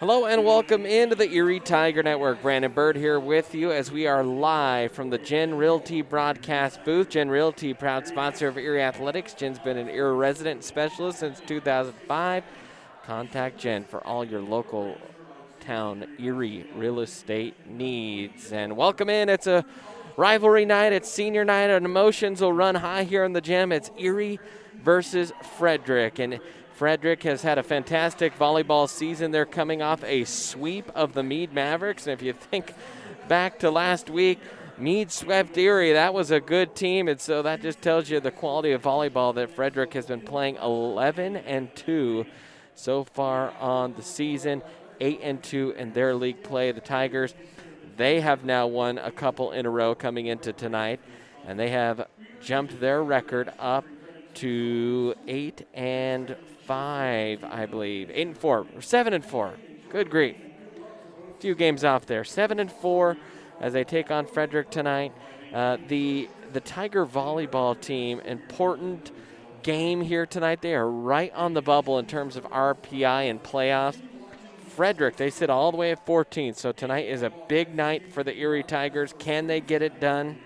Hello and welcome into the Erie Tiger Network. Brandon Bird here with you as we are live from the Gen Realty broadcast booth. Gen Realty, proud sponsor of Erie Athletics. Gen's been an Erie resident specialist since 2005. Contact Gen for all your local town Erie real estate needs. And welcome in. It's a rivalry night. It's senior night, and emotions will run high here in the gym. It's Erie versus Frederick. And Frederick has had a fantastic volleyball season. They're coming off a sweep of the Meade Mavericks. And if you think back to last week, Meade swept Erie. That was a good team. And so that just tells you the quality of volleyball that Frederick has been playing. 11-2 so far on the season. 8-2 in their league play. The Tigers, they have now won a couple in a row coming into tonight. And they have jumped their record up to 8-5, I believe. 8-4, or 7-4. Good grief. A few games off there. 7-4 as they take on Frederick tonight. The Tiger volleyball team, important game here tonight. They are right on the bubble in terms of RPI and playoffs. Frederick, they sit all the way at 14, so tonight is a big night for the Erie Tigers. Can they get it done?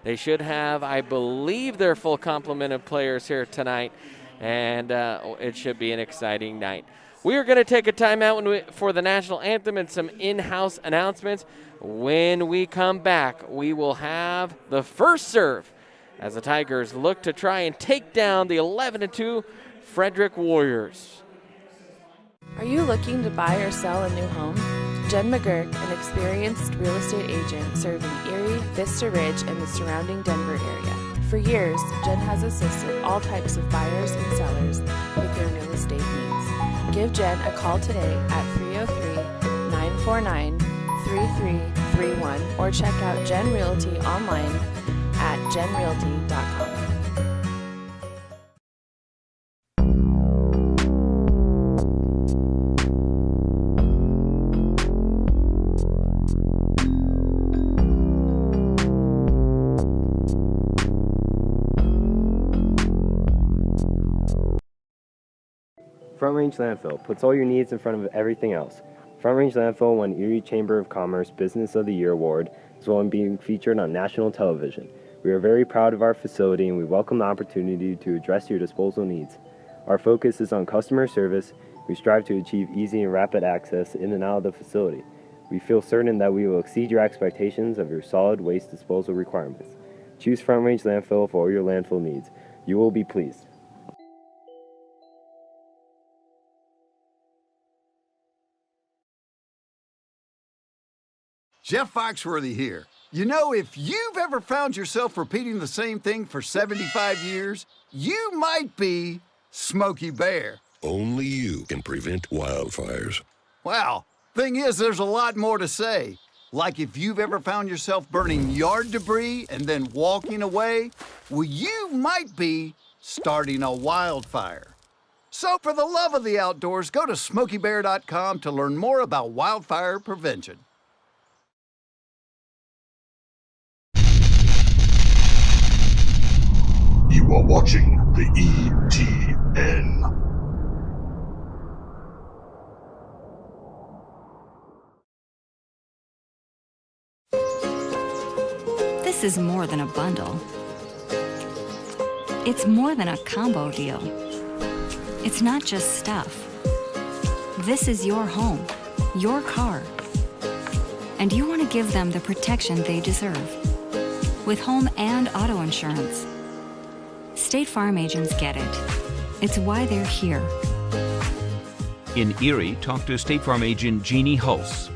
They should have, I believe, their full complement of players here tonight, and it should be an exciting night. We are going to take a timeout for the national anthem and some in-house announcements. When we come back, we will have the first serve as the Tigers look to try and take down the 11-2 Frederick Warriors. Are you looking to buy or sell a new home? Jen McGurk, an experienced real estate agent serving Erie, Vista Ridge, and the surrounding Denver area. For years, Jen has assisted all types of buyers and sellers with their real estate needs. Give Jen a call today at 303-949-3331 or check out Jen Realty online at genrealty.com. Front Range Landfill puts all your needs in front of everything else. Front Range Landfill won Erie Chamber of Commerce Business of the Year Award, as well as being featured on national television. We are very proud of our facility and we welcome the opportunity to address your disposal needs. Our focus is on customer service. We strive to achieve easy and rapid access in and out of the facility. We feel certain that we will exceed your expectations of your solid waste disposal requirements. Choose Front Range Landfill for all your landfill needs. You will be pleased. Jeff Foxworthy here. You know, if you've ever found yourself repeating the same thing for 75 years, you might be Smokey Bear. Only you can prevent wildfires. Well, thing is, there's a lot more to say. Like if you've ever found yourself burning yard debris and then walking away, well, you might be starting a wildfire. So for the love of the outdoors, go to SmokeyBear.com to learn more about wildfire prevention. You are watching the ETN. This is more than a bundle. It's more than a combo deal. It's not just stuff. This is your home, your car. And you want to give them the protection they deserve. With home and auto insurance. State Farm agents get it. It's why they're here. In Erie, talk to State Farm agent Jeannie Hulse.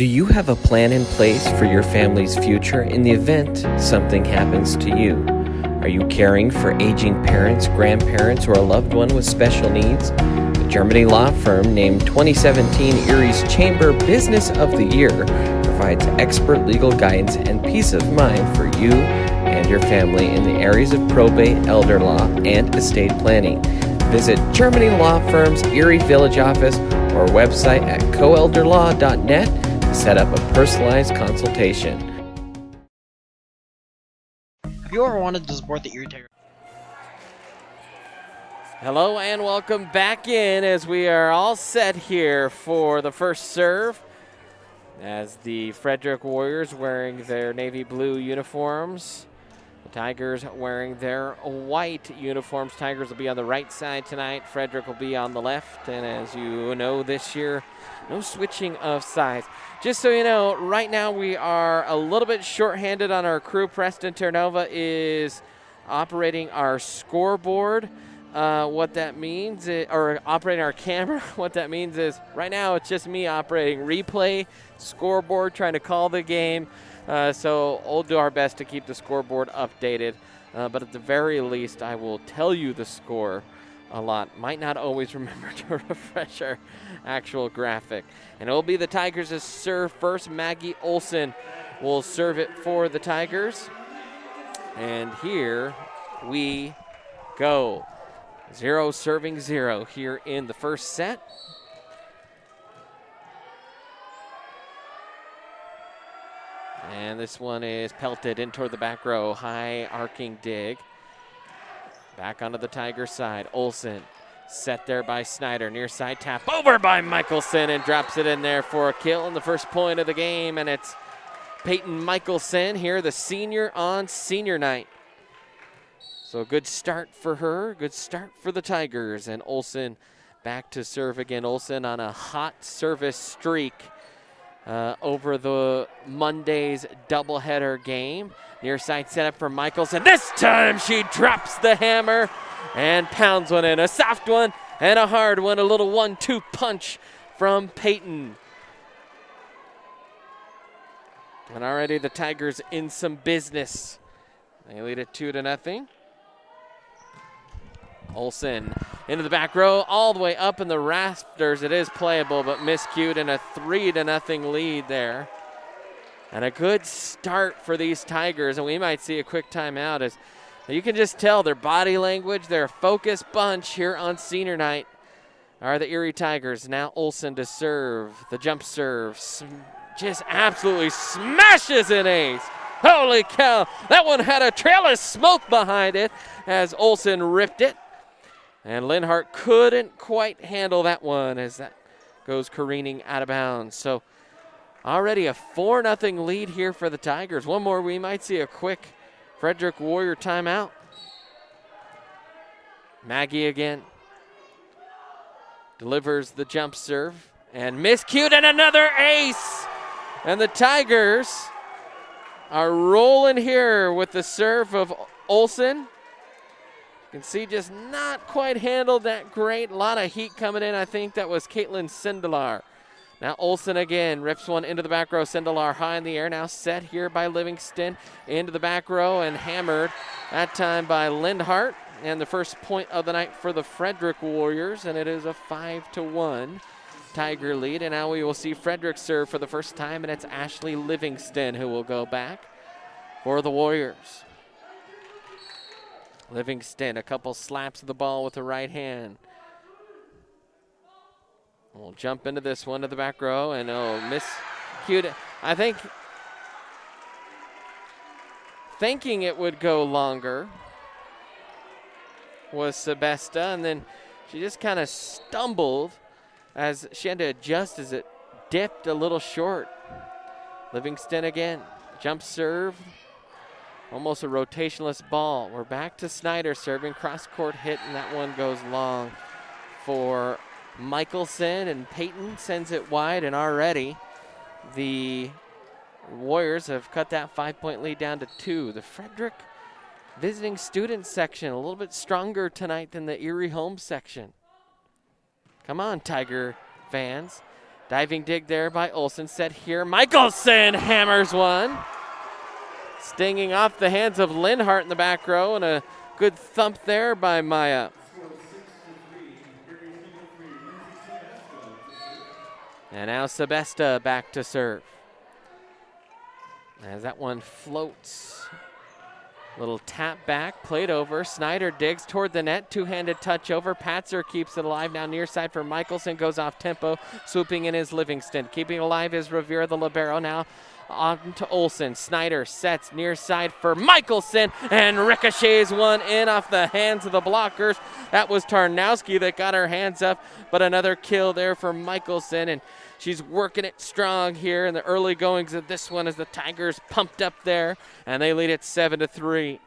Do you have a plan in place for your family's future in the event something happens to you? Are you caring for aging parents, grandparents, or a loved one with special needs? The Germany law firm named 2017 Erie's Chamber Business of the Year provides expert legal guidance and peace of mind for you and your family in the areas of probate, elder law, and estate planning. Visit Germany Law Firm's Erie Village office or website at coelderlaw.net to set up a personalized consultation. Have you ever wanted to support the Erie Tigers? Hello and welcome back in as we are all set here for the first serve. As the Frederick Warriors wearing their navy blue uniforms. The Tigers wearing their white uniforms. Tigers will be on the right side tonight. Frederick will be on the left. And as you know, this year, no switching of sides. Just so you know, right now we are a little bit shorthanded on our crew. Preston Terranova is operating our scoreboard. What that means is, or operating our camera. What that means is right now it's just me operating replay, scoreboard, trying to call the game. So we'll do our best to keep the scoreboard updated. But at the very least, I will tell you the score a lot. Might not always remember to refresh our actual graphic. And it will be the Tigers' serve first. Maggie Olson will serve it for the Tigers. And here we go. 0-0 here in the first set. And this one is pelted in toward the back row. High arcing dig. Back onto the Tiger side. Olson set there by Snyder. Near side tap over by Michelson and drops it in there for a kill in the first point of the game. And it's Peyton Michelson here, the senior on senior night. So a good start for her, good start for the Tigers. And Olson back to serve again. Olson on a hot service streak over the Monday's doubleheader game. Near side setup for Michelson. This time she drops the hammer and pounds one in. A soft one and a hard one. A little 1-2 punch from Peyton. And already the Tigers in some business. They lead it 2-0. Olson into the back row, all the way up in the rafters. It is playable, but miscued, and a 3-0 lead there. And a good start for these Tigers, and we might see a quick timeout. As you can just tell their body language, their focused bunch here on senior night are the Erie Tigers. Now Olson to serve, the jump serve, just absolutely smashes an ace. Holy cow, that one had a trail of smoke behind it as Olson ripped it. And Linhart couldn't quite handle that one as that goes careening out of bounds. So already a 4-0 lead here for the Tigers. One more, we might see a quick Frederick Warrior timeout. Maggie again delivers the jump serve and miscued, and another ace. And the Tigers are rolling here with the serve of Olson. You can see just not quite handled that great. A lot of heat coming in. I think that was Caitlin Sindelar. Now Olson again rips one into the back row. Sindelar high in the air. Now set here by Livingston into the back row and hammered that time by Lindhart. And the first point of the night for the Frederick Warriors. And it is a 5-1 Tiger lead. And now we will see Frederick serve for the first time. And it's Ashley Livingston who will go back for the Warriors. Livingston, a couple slaps of the ball with the right hand. We'll jump into this one to the back row, and miscued. I think thinking it would go longer was Sebesta, and then she just kind of stumbled as she had to adjust as it dipped a little short. Livingston again, jump serve. Almost a rotationless ball. We're back to Snyder serving, cross-court hit, and that one goes long for Michelson, and Peyton sends it wide, and already the Warriors have cut that 5-point lead down to 2. The Frederick visiting student section a little bit stronger tonight than the Erie home section. Come on, Tiger fans. Diving dig there by Olsen. Set here. Michelson hammers one. Stinging off the hands of Linhart in the back row, and a good thump there by Maya. And now Sebesta back to serve. As that one floats. Little tap back, played over. Snyder digs toward the net. Two-handed touch over. Patzer keeps it alive. Now near side for Michelson. Goes off tempo. Swooping in is Livingston. Keeping alive is Rivera, the libero. Now on to Olsen. Snyder sets near side for Michelson. And ricochets one in off the hands of the blockers. That was Tarnowski that got her hands up. But another kill there for Michelson. And she's working it strong here in the early goings of this one as the Tigers pumped up there, and they lead it 7-3.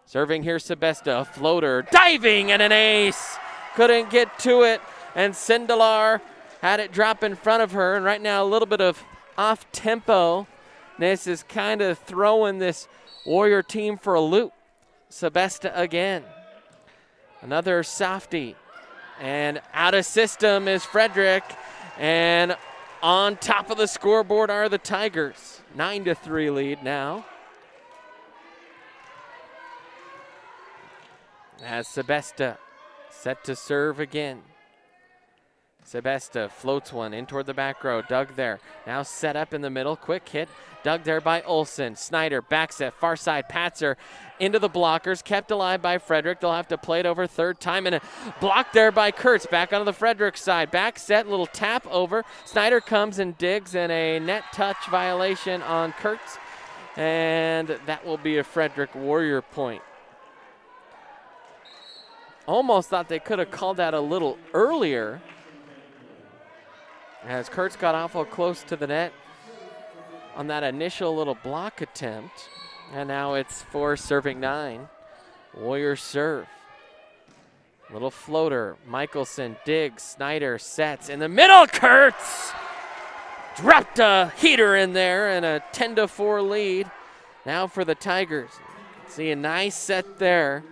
Serving here, Sebesta, a floater, diving, and an ace. Couldn't get to it, and Sindelar had it drop in front of her, and right now a little bit of off-tempo. This is kind of throwing this Warrior team for a loop. Sebesta again. Another softie, and out of system is Frederick. And on top of the scoreboard are the Tigers. 9-3 lead now. As Sebesta set to serve again. Sebesta floats one in toward the back row. Dug there. Now set up in the middle. Quick hit. Dug there by Olsen. Snyder back set. Far side. Patzer into the blockers. Kept alive by Frederick. They'll have to play it over third time. And a block there by Kurtz. Back onto the Frederick side. Back set. Little tap over. Snyder comes and digs. And a net touch violation on Kurtz. And that will be a Frederick Warrior point. Almost thought they could have called that a little earlier, as Kurtz got awful close to the net on that initial little block attempt. And now it's for serving 9. Warriors serve. Little floater. Michelson digs. Snyder sets in the middle. Kurtz dropped a heater in there, and a 10-4 lead now for the Tigers. See a nice set there.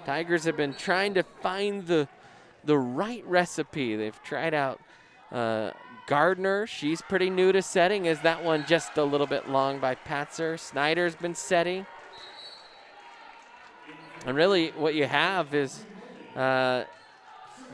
Tigers have been trying to find the right recipe. They've tried out Gardner. She's pretty new to setting. Is that one just a little bit long by Patzer? Snyder's been setting. And really what you have is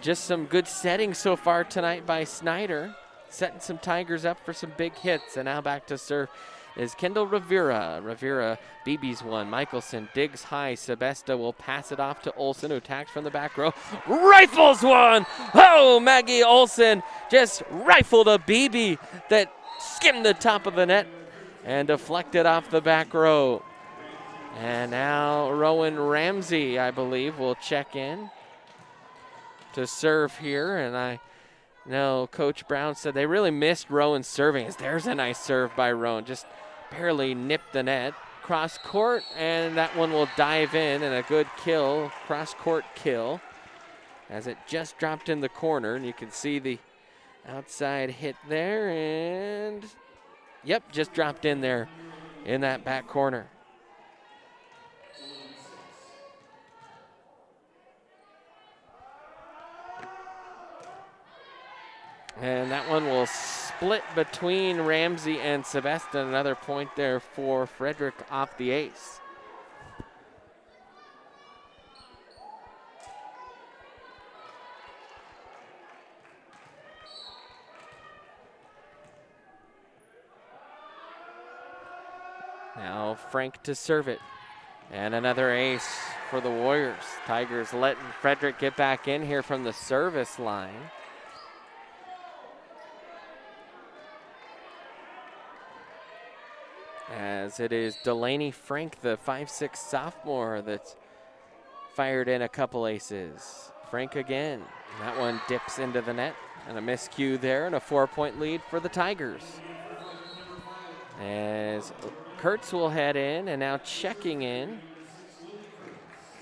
just some good setting so far tonight by Snyder, setting some Tigers up for some big hits. And now back to serve is Kendall Rivera. Rivera BB's one. Michelson digs high. Sebesta will pass it off to Olsen, who attacks from the back row. Rifles one! Oh, Maggie Olsen just rifled a BB that skimmed the top of the net and deflected off the back row. And now Rowan Ramsey, I believe, will check in to serve here. And I know Coach Brown said they really missed Rowan serving. There's a nice serve by Rowan. Just barely nipped the net. Cross court, and that one will dive in, and a good kill, cross court kill, as it just dropped in the corner. And you can see the outside hit there, and yep, just dropped in there in that back corner. And that one will split between Ramsey and Sebesta. Another point there for Frederick off the ace. Now Frank to serve it. And another ace for the Warriors. Tigers letting Frederick get back in here from the service line. As it is Delaney Frank, the 5'6" sophomore, that's fired in a couple aces. Frank again. That one dips into the net. And a miscue there, and a 4-point lead for the Tigers. As Kurtz will head in, and now checking in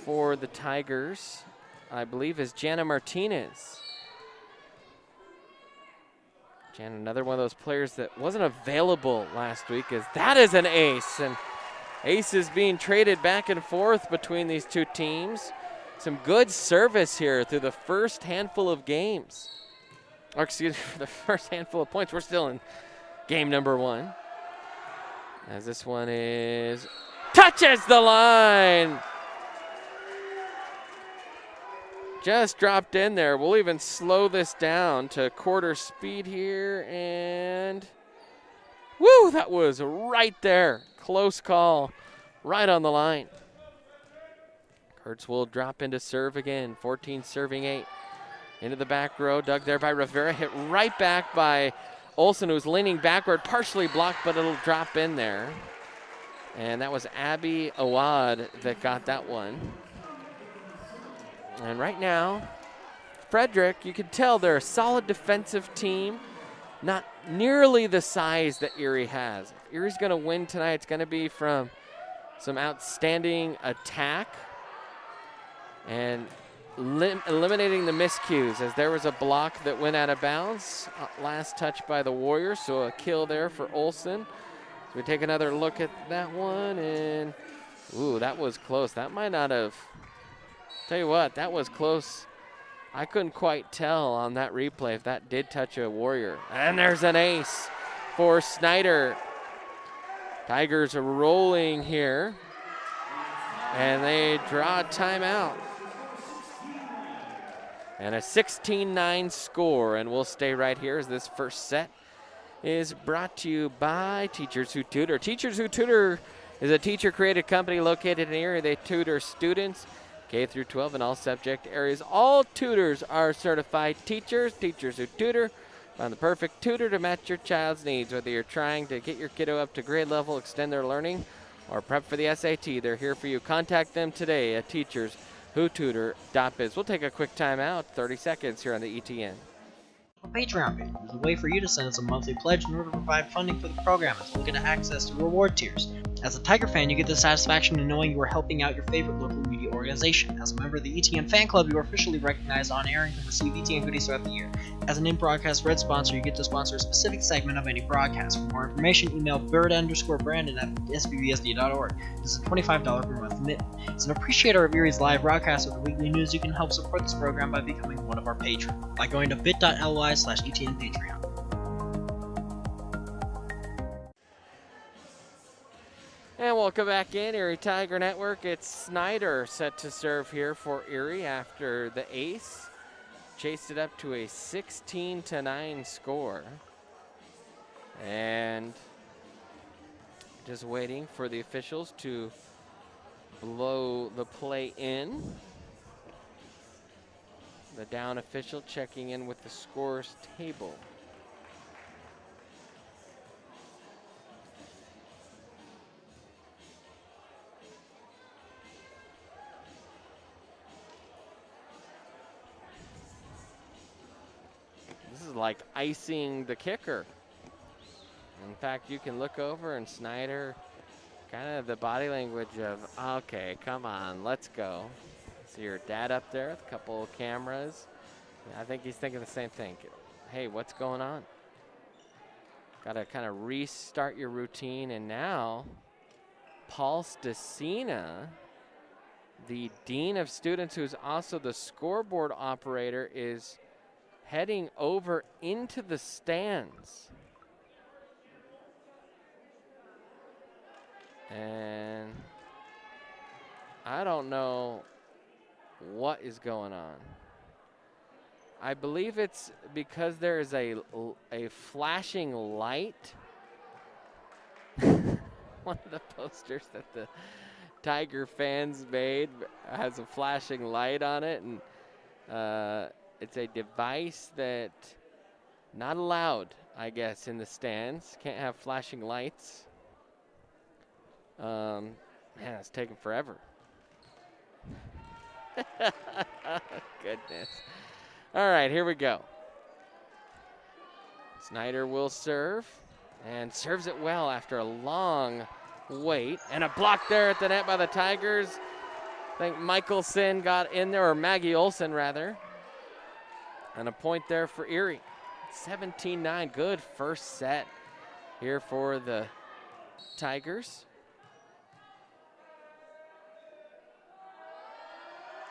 for the Tigers, I believe, is Jana Martinez. And another one of those players that wasn't available last week, as that is an ace. And aces being traded back and forth between these two teams. Some good service here through the first handful of games. or excuse me, for the first handful of points. We're still in game number 1. As this one touches the line. Just dropped in there. We'll even slow this down to quarter speed here. And woo, that was right there. Close call, right on the line. Kurtz will drop into serve again. 14 serving 8. Into the back row, dug there by Rivera. Hit right back by Olsen, who's leaning backward, partially blocked, but it'll drop in there. And that was Abby Awad that got that one. And right now, Frederick, you can tell they're a solid defensive team, not nearly the size that Erie has. If Erie's going to win tonight, it's going to be from some outstanding attack and eliminating the miscues, as there was a block that went out of bounds. Last touch by the Warriors, so a kill there for Olsen. So we take another look at that one, and ooh, that was close. That might not have, tell you what, that was close. I couldn't quite tell on that replay if that did touch a Warrior. And there's an ace for Snyder. Tigers are rolling here, and they draw a timeout. And a 16-9 score, and we'll stay right here as this first set is brought to you by Teachers Who Tutor. Teachers Who Tutor is a teacher-created company located in Erie. They tutor students K through 12 in all subject areas. All tutors are certified teachers. Teachers Who Tutor. Find the perfect tutor to match your child's needs. Whether you're trying to get your kiddo up to grade level, extend their learning, or prep for the SAT, they're here for you. Contact them today at teacherswhotutor.biz. We'll take a quick timeout, 30 seconds here on the ETN. A Patreon page is a way for you to send us a monthly pledge in order to provide funding for the program, as well as get access to reward tiers. As a Tiger fan, you get the satisfaction of knowing you are helping out your favorite local media organization. As a member of the ETN fan club, you are officially recognized on air and can receive ETN goodies throughout the year. As an in-broadcast red sponsor, you get to sponsor a specific segment of any broadcast. For more information, email bird_brandon at sbbsd.org. This is a $25 per month commitment. As an appreciator of Erie's live broadcast with the weekly news, you can help support this program by becoming one of our patrons by going to bit.ly/ETN Patreon. And welcome back in, Erie Tiger Network. It's Snyder set to serve here for Erie after the ace chased it up to a 16-9 score. And just waiting for the officials to blow the play in. The down official checking in with the scores table. This is like icing the kicker. In fact, you can look over and Snyder, kind of the body language of, okay, come on, let's go. See your dad up there with a couple of cameras. I think he's thinking the same thing. Hey, what's going on? Got to kind of restart your routine. And now, Paul Stasina, the dean of students, who's also the scoreboard operator, is heading over into the stands. And I don't know what is going on. I believe it's because there is a flashing light. One of the posters that the Tiger fans made has a flashing light on it, and it's a device that not allowed, I guess, in the stands. Can't have flashing lights. Man, it's taking forever. Goodness. All right, here we go. Snyder will serve, and serves it well after a long wait. And a block there at the net by the Tigers. I think Michelson got in there, or Maggie Olsen, rather. And a point there for Erie. 17-9, good first set here for the Tigers.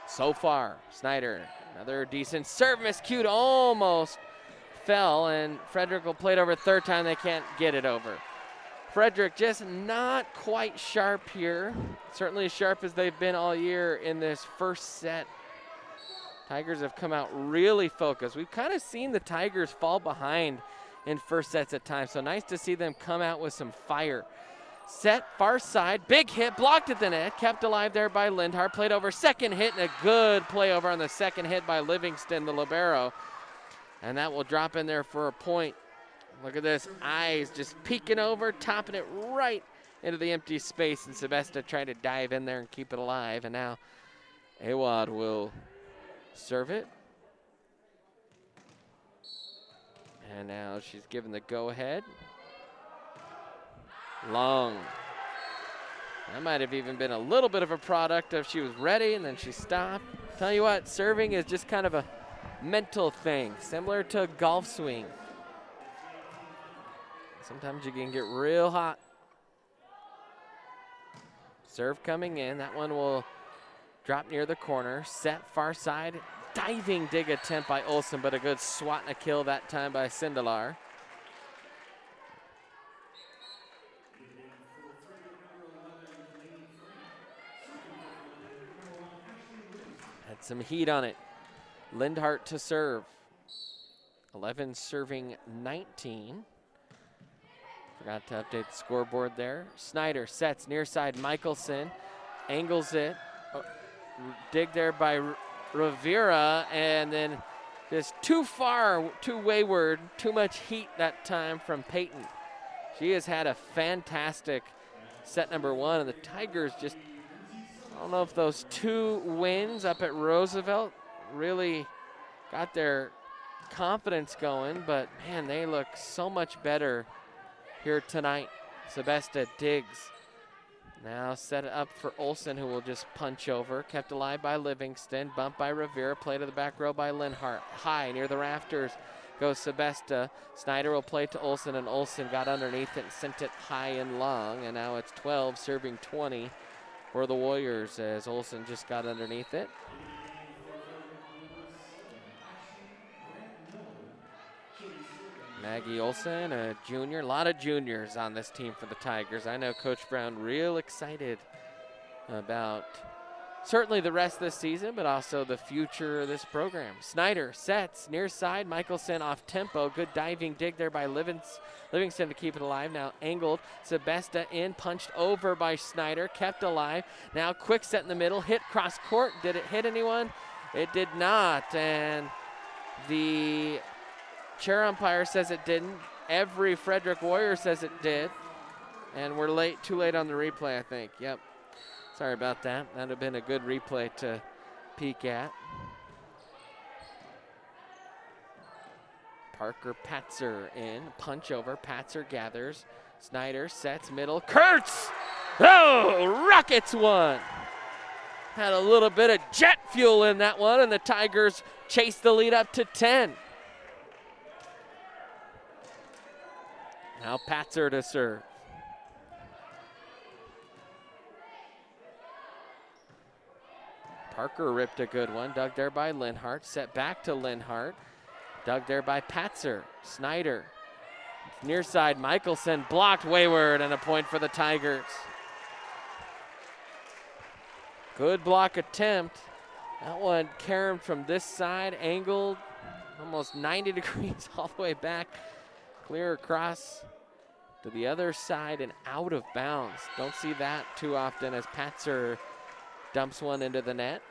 So far, Snyder, another decent serve, miscued, almost fell, and Frederick will play it over third time. They can't get it over. Frederick just not quite sharp here. Certainly as sharp as they've been all year in this first set. Tigers have come out really focused. We've kind of seen the Tigers fall behind in first sets at times, so nice to see them come out with some fire. Set, far side, big hit, blocked at the net, kept alive there by Lindhart, played over, second hit, and a good play over on the second hit by Livingston, the libero. And that will drop in there for a point. Look at this, eyes just peeking over, topping it right into the empty space, and Sebesta tried to dive in there and keep it alive, and now Awad will serve it. And now she's given the go-ahead. Long. That might have even been a little bit of a product of she was ready and then she stopped. Tell you what, serving is just kind of a mental thing, similar to a golf swing. Sometimes you can get real hot. Serve coming in. That one will drop near the corner. Set far side. Diving dig attempt by Olsen, but a good swat and a kill that time by Sindelar. Had some heat on it. Lindhart to serve. 11 serving 19. Forgot to update the scoreboard there. Snyder sets near side. Michelson angles it. Dig there by Rivera, and then just too far, too wayward, too much heat that time from Peyton. She has had a fantastic set number one, and the Tigers just, I don't know if those 2 wins up at Roosevelt really got their confidence going, but man, they look so much better here tonight. Sebesta digs. Now set it up for Olsen, who will just punch over. Kept alive by Livingston. Bumped by Rivera. Play to the back row by Lindhart. High near the rafters goes Sebesta. Snyder will play to Olsen, and Olsen got underneath it and sent it high and long. And now it's 12 serving 20 for the Warriors as Olsen just got underneath it. Maggie Olsen, a junior. A lot of juniors on this team for the Tigers. I know Coach Brown real excited about certainly the rest of this season, but also the future of this program. Snyder sets near side. Michelson off tempo. Good diving dig there by Livingston to keep it alive. Now angled. Sebesta in, punched over by Snyder. Kept alive. Now quick set in the middle. Hit cross court. Did it hit anyone? It did not. And the chair umpire says it didn't. Every Frederick Warrior says it did. And we're too late on the replay, I think. Yep. Sorry about that. That would have been a good replay to peek at. Parker Patzer in. Punch over. Patzer gathers. Snyder sets middle. Kurtz! Oh, rockets one. Had a little bit of jet fuel in that one, and the Tigers chased the lead up to 10. Now Patzer to serve. Parker ripped a good one. Dug there by Lindhart. Set back to Lindhart. Dug there by Patzer. Snyder. Near side, Michelson blocked wayward, and a point for the Tigers. Good block attempt. That one caromed from this side, angled almost 90 degrees all the way back. Clear across to the other side and out of bounds. Don't see that too often as Patzer dumps one into the net.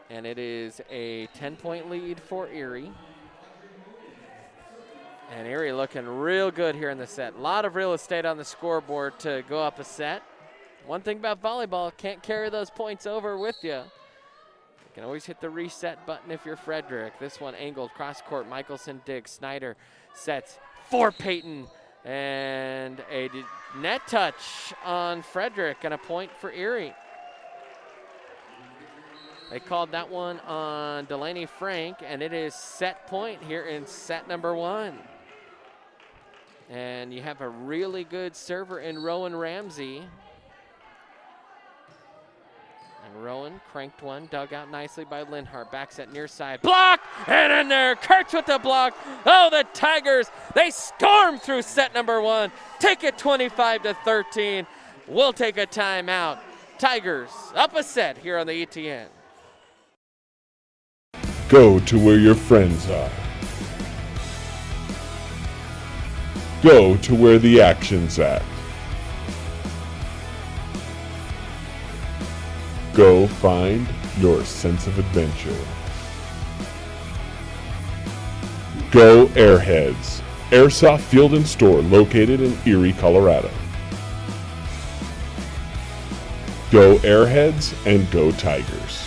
And it is a 10-point lead for Erie. And Erie looking real good here in the set. A lot of real estate on the scoreboard to go up a set. One thing about volleyball, can't carry those points over with you. You can always hit the reset button if you're Frederick. This one angled cross court. Michelson digs. Snyder sets for Peyton. And a net touch on Frederick and a point for Erie. They called that one on Delaney Frank, and it is set point here in set number one. And you have a really good server in Rowan Ramsey. And Rowan cranked one, dug out nicely by Linhart. Back set near side, block, and in there, Kurtz with the block. Oh, the Tigers, they storm through set number one. Take it 25-13. We'll take a timeout. Tigers up a set here on the ETN. Go to where your friends are. Go to where the action's at. Go find your sense of adventure. Go Airheads, Airsoft Field and Store located in Erie, Colorado. Go Airheads and go Tigers.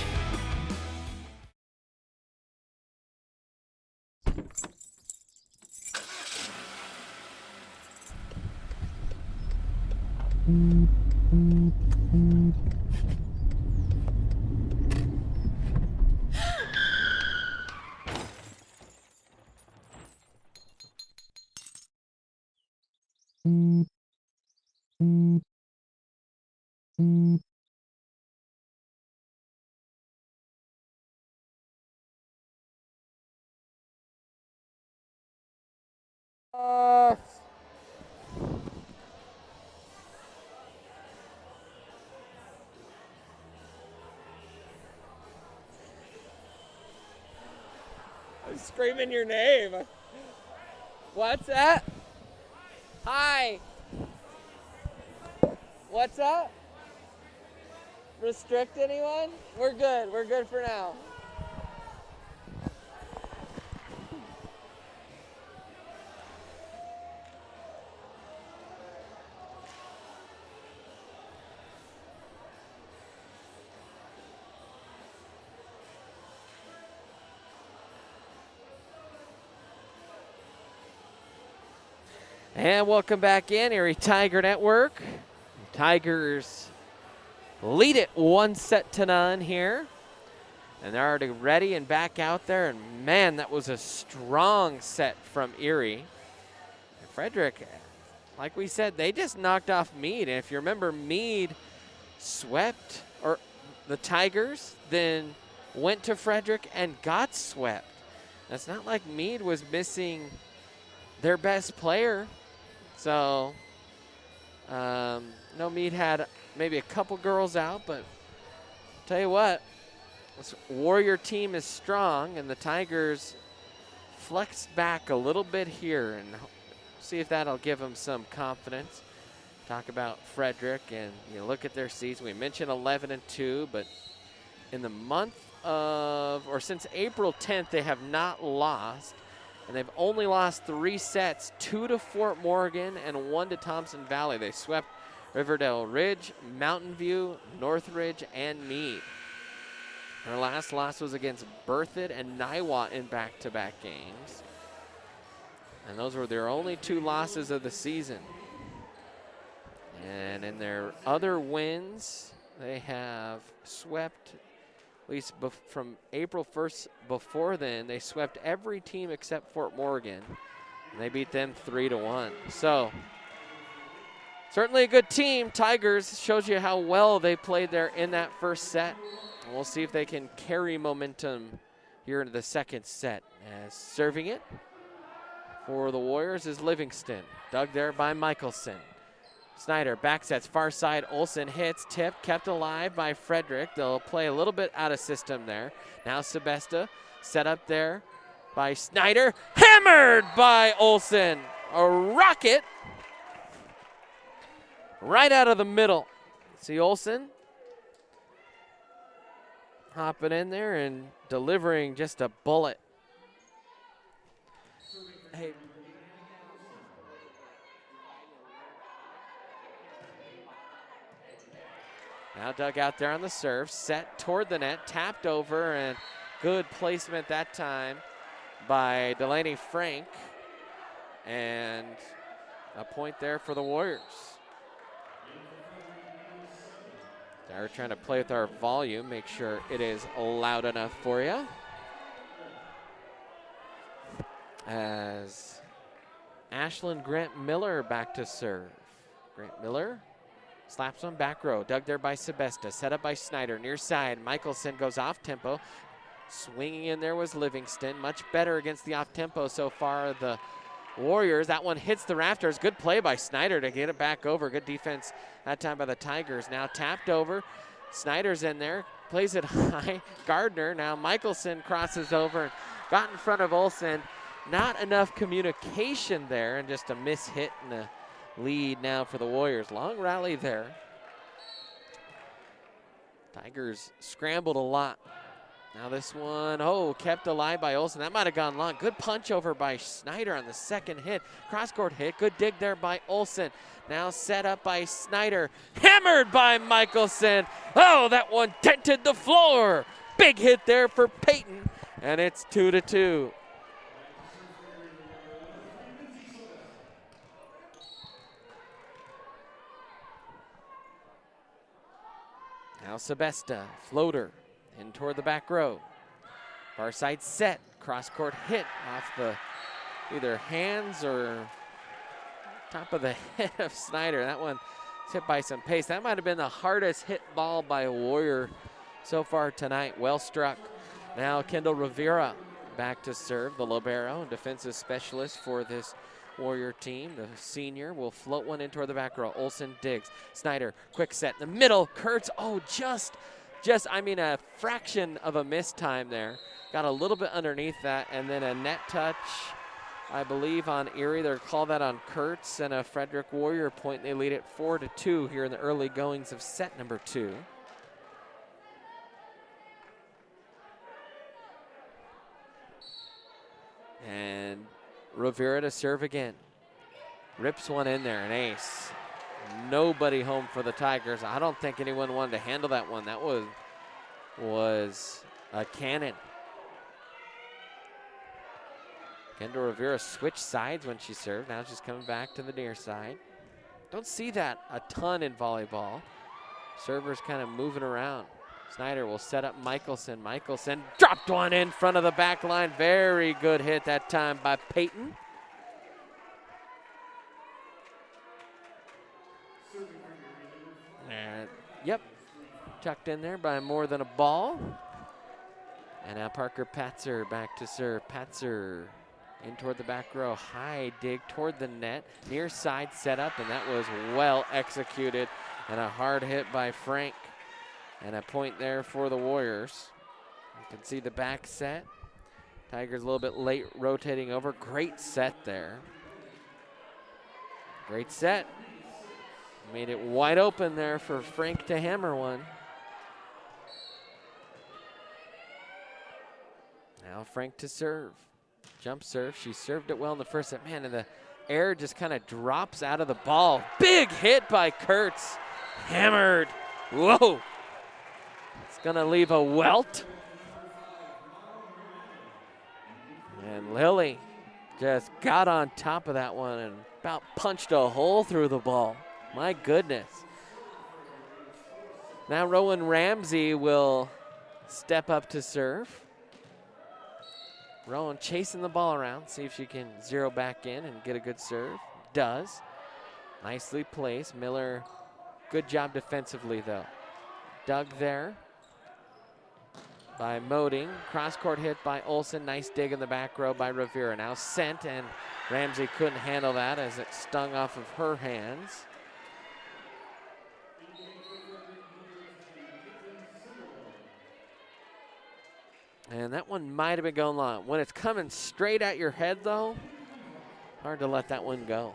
I'm screaming your name. What's that? Hi. What's up? Restrict anyone? We're good. We're good for now. And welcome back in, Erie Tiger Network. Tigers lead it 1-0 here. And they're already ready and back out there. And man, that was a strong set from Erie. And Frederick, like we said, they just knocked off Meade. And if you remember, Meade swept or the Tigers, then went to Frederick and got swept. It's not like Meade was missing their best player. So, no, Meade had maybe a couple girls out, but tell you what, this Warrior team is strong, and the Tigers flexed back a little bit here, and see if that'll give them some confidence. Talk about Frederick, and you look at their season. We mentioned 11-2, but in the month of, or since April 10th, they have not lost. And they've only lost 3 sets, 2 to Fort Morgan and 1 to Thompson Valley. They swept Riverdale Ridge, Mountain View, Northridge, and Meade. Their last loss was against Berthoud and Niwot in back-to-back games. And those were their only 2 losses of the season. And in their other wins, they have swept, at least from April 1st before then, they swept every team except Fort Morgan. And they beat them 3-1. So, certainly a good team. Tigers shows you how well they played there in that first set. And we'll see if they can carry momentum here into the second set. As serving it for the Warriors is Livingston. Dug there by Michelson. Snyder back sets far side. Olsen hits, tip, kept alive by Frederick. They'll play a little bit out of system there. Now Sebesta set up there by Snyder. Hammered by Olsen. A rocket right out of the middle. See Olsen hopping in there and delivering just a bullet. Hey. Now dug out there on the serve, set toward the net, tapped over, and good placement that time by Delaney Frank. And a point there for the Warriors. They're trying to play with our volume, make sure it is loud enough for you. As Ashlyn Grant Miller back to serve. Grant Miller Slaps one back row. Dug there by Sebesta. Set up by Snyder. Near side. Michelson goes off tempo. Swinging in there was Livingston. Much better against the off tempo so far. The Warriors. That one hits the rafters. Good play by Snyder to get it back over. Good defense that time by the Tigers. Now tapped over. Snyder's in there. Plays it high. Gardner. Now Michelson crosses over and got in front of Olsen. Not enough communication there, and just a miss hit and a lead now for the Warriors. Long rally there. Tigers scrambled a lot. Now this one, kept alive by Olsen. That might have gone long. Good punch over by Snyder on the second hit. Cross-court hit. Good dig there by Olsen. Now set up by Snyder. Hammered by Michelson. Oh, that one dented the floor. Big hit there for Peyton, and it's 2-2. Now Sebesta, floater, in toward the back row. Far side set, cross-court hit off the either hands or top of the head of Snyder. That one hit by some pace. That might have been the hardest hit ball by a Warrior so far tonight. Well struck. Now Kendall Rivera back to serve, the libero, defensive specialist for this Warrior team. The senior will float one in toward the back row. Olsen digs. Snyder, quick set in the middle. Kurtz, a fraction of a missed time there. Got a little bit underneath that, and then a net touch, I believe, on Erie. They'll call that on Kurtz, and a Frederick Warrior point. They lead it 4-2 here in the early goings of set number 2. And Rivera to serve again. Rips one in there, an ace. Nobody home for the Tigers. I don't think anyone wanted to handle that one. That was a cannon. Kendall Rivera switched sides when she served. Now she's coming back to the near side. Don't see that a ton in volleyball. Servers kind of moving around. Snyder will set up Michelson. Michelson dropped one in front of the back line. Very good hit that time by Peyton. And, tucked in there by more than a ball. And now Parker Patzer back to serve. Patzer in toward the back row. High dig toward the net. Near side setup, and that was well executed. And a hard hit by Frank. And a point there for the Warriors. You can see the back set. Tigers a little bit late rotating over. Great set there. Great set. Made it wide open there for Frank to hammer one. Now Frank to serve. Jump serve. She served it well in the first set. Man, and the air just kind of drops out of the ball. Big hit by Kurtz. Hammered. Whoa. It's going to leave a welt. And Lily just got on top of that one and about punched a hole through the ball. My goodness. Now Rowan Ramsey will step up to serve. Rowan chasing the ball around, see if she can zero back in and get a good serve. Does. Nicely placed. Miller, good job defensively though. Dug there by Moding. Cross-court hit by Olsen. Nice dig in the back row by Rivera. Now sent, and Ramsey couldn't handle that as it stung off of her hands. And that one might have been going long. When it's coming straight at your head though, hard to let that one go.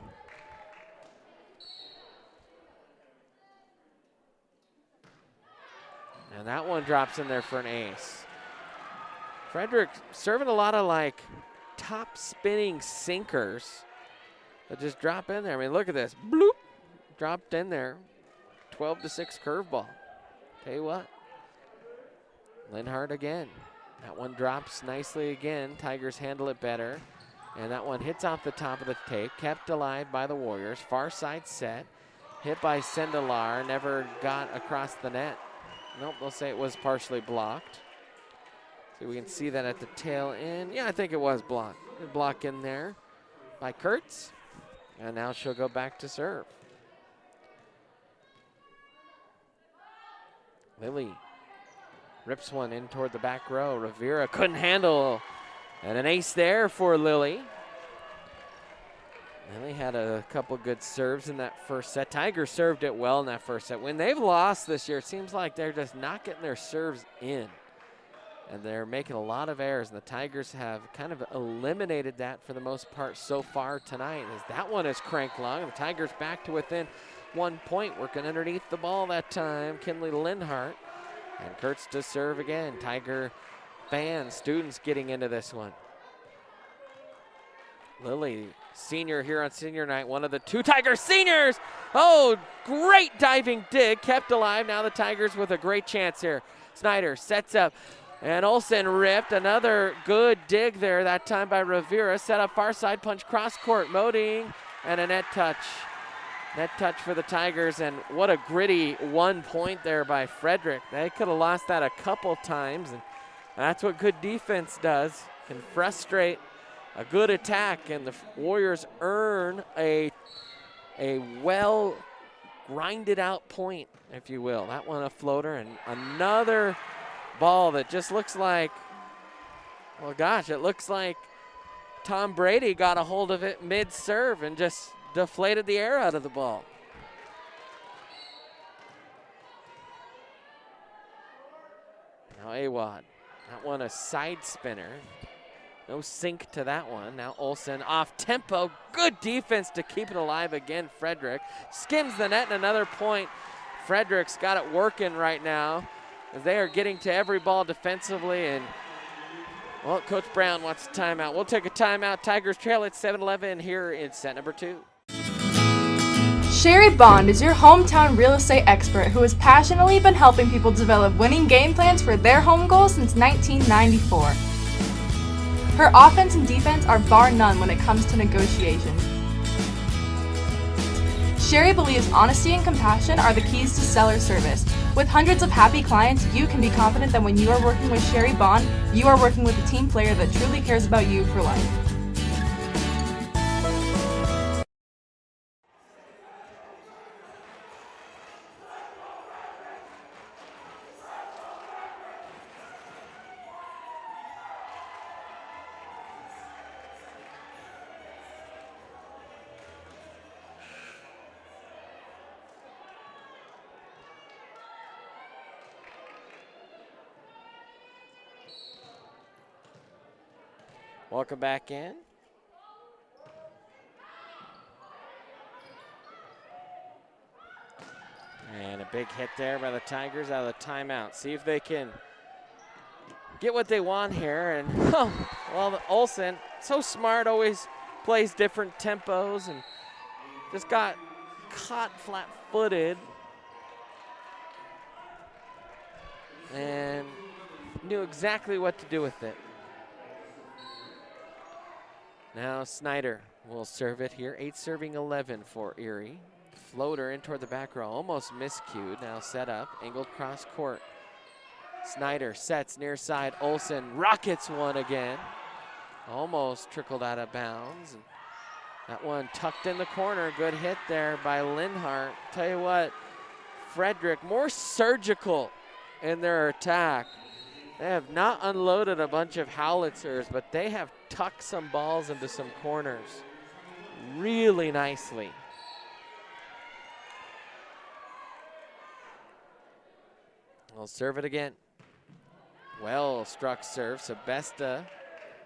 And that one drops in there for an ace. Frederick serving a lot of like top spinning sinkers that just drop in there. I mean, look at this. Bloop. Dropped in there. 12-6 curveball. Tell you what. Linhart again. That one drops nicely again. Tigers handle it better. And that one hits off the top of the tape. Kept alive by the Warriors. Far side set. Hit by Sendelar. Never got across the net. Nope, they'll say it was partially blocked. So we can see that at the tail end. Yeah, I think it was blocked. Good block in there by Kurtz. And now she'll go back to serve. Lily rips one in toward the back row. Rivera couldn't handle, and an ace there for Lily. Lily had a couple good serves in that first set. Tigers served it well in that first set. When they've lost this year, it seems like they're just not getting their serves in. And they're making a lot of errors, and the Tigers have kind of eliminated that for the most part so far tonight, as that one is cranked long, and the Tigers back to within 1 point, working underneath the ball that time. Kinley Linhart, and Kurtz to serve again. Tiger fans, students getting into this one. Lily, senior here on senior night, one of the 2 Tiger seniors. Oh, great diving dig, kept alive. Now the Tigers with a great chance here. Snyder sets up, and Olsen ripped. Another good dig there, that time by Rivera. Set up far side punch cross court. Moding, and a net touch. Net touch for the Tigers, and what a gritty 1 point there by Frederick. They could have lost that a couple times, and that's what good defense does. Can frustrate a good attack, and the Warriors earn a well grinded out point, if you will. That one a floater, and another ball that just looks like, well, gosh, it looks like Tom Brady got a hold of it mid-serve and just deflated the air out of the ball. Now Awad, that one a side spinner. No sink to that one. Now Olsen off tempo. Good defense to keep it alive again. Frederick skims the net, and another point. Frederick's got it working right now, as they are getting to every ball defensively. And, well, Coach Brown wants a timeout. We'll take a timeout. Tigers trail at 7-11 here in set number 2. Sherry Bond is your hometown real estate expert who has passionately been helping people develop winning game plans for their home goals since 1994. Her offense and defense are bar none when it comes to negotiations. Sherry believes honesty and compassion are the keys to seller service. With hundreds of happy clients, you can be confident that when you are working with Sherry Bond, you are working with a team player that truly cares about you for life. Welcome back in. And a big hit there by the Tigers out of the timeout. See if they can get what they want here. And, oh, well, Olsen, so smart, always plays different tempos, and just got caught flat-footed. And knew exactly what to do with it. Now Snyder will serve it here. 8 serving 11 for Erie. Floater in toward the back row, almost miscued. Now set up, angled cross court. Snyder sets near side. Olsen rockets one again. Almost trickled out of bounds. And that one tucked in the corner. Good hit there by Linhart. Tell you what, Frederick more surgical in their attack. They have not unloaded a bunch of howitzers, but they have tucked some balls into some corners really nicely. We'll serve it again. Well struck serve. Sebesta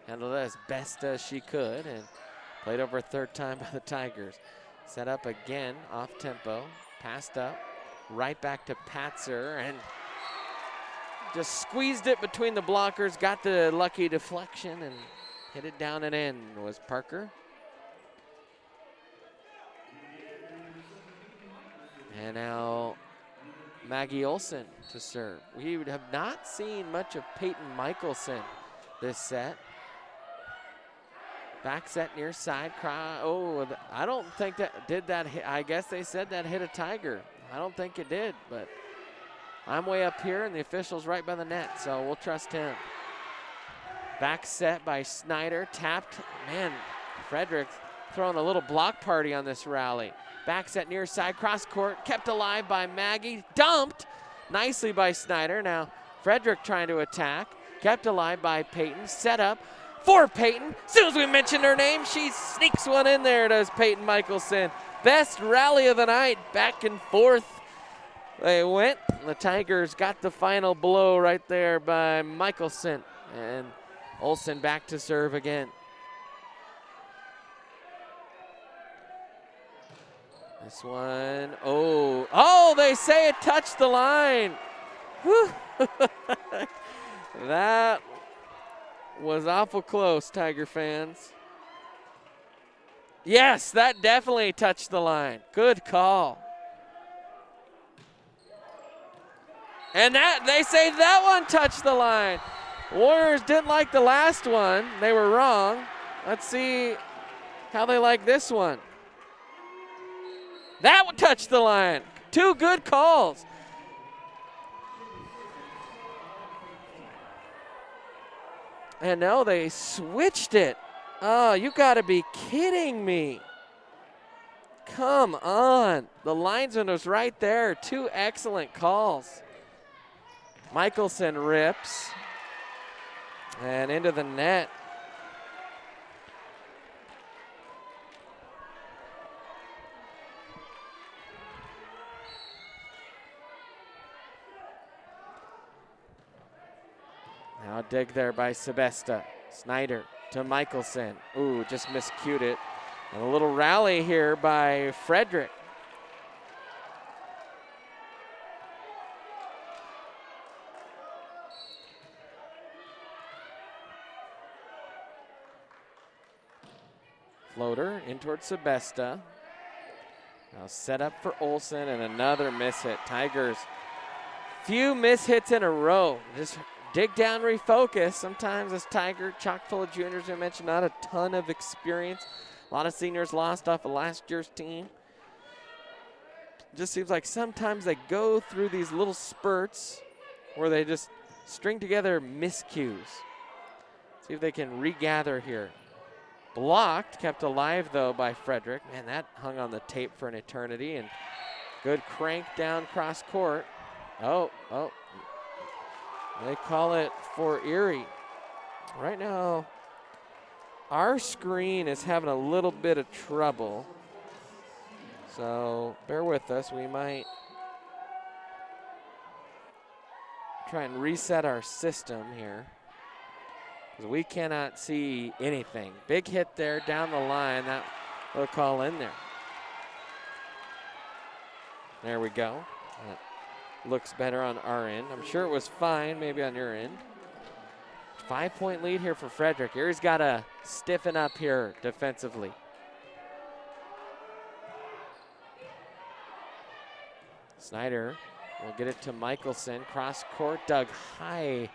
handled it as best as she could and played over a third time by the Tigers. Set up again, off tempo, passed up, right back to Patzer, and just squeezed it between the blockers, got the lucky deflection, and hit it down and in was Parker. And now Maggie Olsen to serve. We would have not seen much of Peyton Michelson this set. Back set near side. Oh, I don't think that did that hit. I guess they said that hit a Tiger. I don't think it did, but I'm way up here and the official's right by the net, so we'll trust him. Back set by Snyder, tapped. Man, Frederick throwing a little block party on this rally. Back set near side, cross court, kept alive by Maggie, dumped. nicely by Snyder. Now Frederick trying to attack. Kept alive by Peyton. Set up for Peyton. As soon as we mentioned her name, she sneaks one in there, does Peyton Michelson. Best rally of the night, back and forth they went. The Tigers got the final blow right there by Michelson. And Olsen back to serve again. This one, oh, they say it touched the line. Whew. That was awful close, Tiger fans. Yes, that definitely touched the line. Good call. And that, they say that one touched the line. Warriors didn't like the last one. They were wrong. Let's see how they like this one. That one touched the line. Two good calls. And no, they switched it. Oh, you gotta be kidding me. Come on. The linesman was right there. Two excellent calls. Michelson rips. And into the net. Now a dig there by Sebesta. Snyder to Michelson. Ooh, just miscued it. And a little rally here by Frederick. Floater in towards Sebesta. Now set up for Olsen and another miss hit. Tigers, few miss hits in a row. Just dig down, refocus. Sometimes this Tiger, chock full of juniors, I mentioned, not a ton of experience. A lot of seniors lost off of last year's team. Just seems like sometimes they go through these little spurts where they just string together miscues. See if they can regather here. Blocked, kept alive though by Frederick. Man, that hung on the tape for an eternity. And good crank down cross court. Oh. They call it for Erie. Right now, our screen is having a little bit of trouble. So bear with us. We might try and reset our system here, because we cannot see anything. Big hit there down the line. That will call in there. There we go. That looks better on our end. I'm sure it was fine, maybe on your end. 5-point lead here for Frederick. Erie's got to stiffen up here defensively. Snyder will get it to Michelson. Cross court, dug high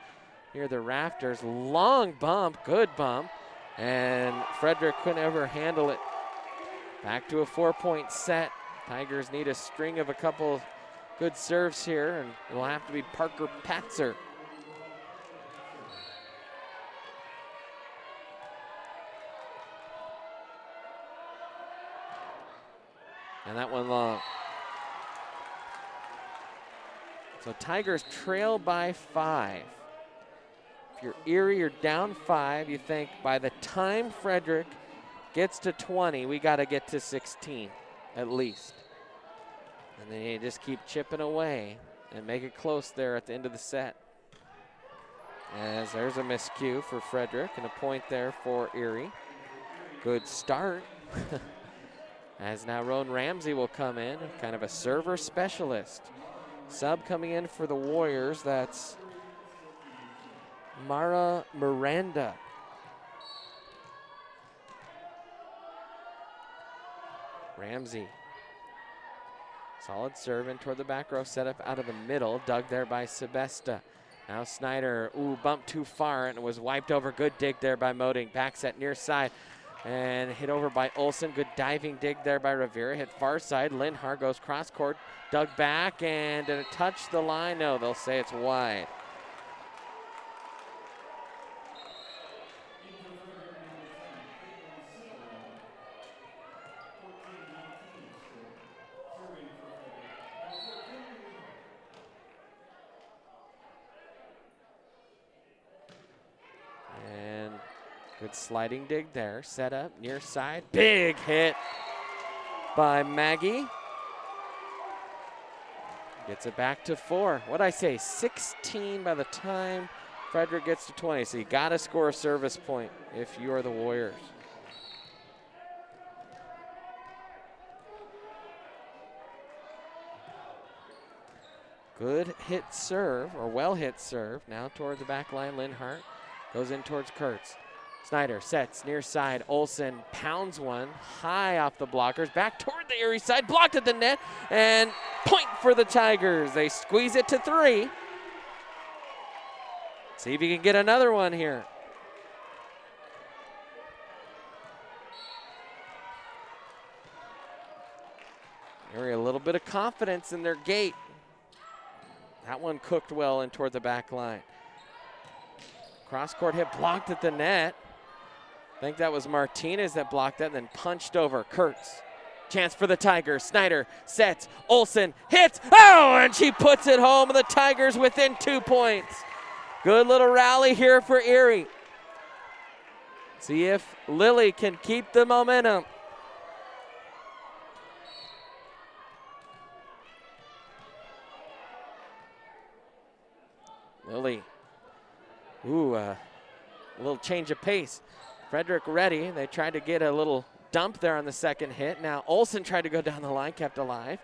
near the rafters. Long bump, good bump. And Frederick couldn't ever handle it. Back to a 4-point set. Tigers need a string of a couple good serves here, and it'll have to be Parker Patzer. And that one long. So Tigers trail by 5. If you're Erie, you're down 5. You think by the time Frederick gets to 20, we got to get to 16 at least. And then you just keep chipping away and make it close there at the end of the set. As there's a miscue for Frederick and a point there for Erie. Good start. As now Roan Ramsey will come in, kind of a server specialist. Sub coming in for the Warriors, that's Mara Miranda. Ramsey. Solid serve in toward the back row, set up out of the middle, dug there by Sebesta. Now Snyder, bumped too far and it was wiped over. Good dig there by Moding. Back set near side and hit over by Olsen. Good diving dig there by Rivera. Hit far side. Lindhar goes cross court, dug back, and did it touch the line? No, they'll say it's wide. Good sliding dig there. Set up, near side. Big hit by Maggie. Gets it back to 4. What'd I say? 16 by the time Frederick gets to 20. So you got to score a service point if you are the Warriors. Good hit serve, or well hit serve. Now toward the back line, Linhart goes in towards Kurtz. Snyder sets near side. Olsen pounds one high off the blockers. Back toward the Erie side, blocked at the net, and point for the Tigers. They squeeze it to 3. See if you can get another one here. Erie a little bit of confidence in their gate. That one cooked well in toward the back line. Cross-court hit blocked at the net. I think that was Martinez that blocked that and then punched over. Kurtz. Chance for the Tigers. Snyder sets. Olsen hits. Oh, and she puts it home. The Tigers within 2 points. Good little rally here for Erie. See if Lily can keep the momentum. Lily. Ooh, a little change of pace. Frederick ready. They tried to get a little dump there on the second hit. Now Olsen tried to go down the line, kept alive.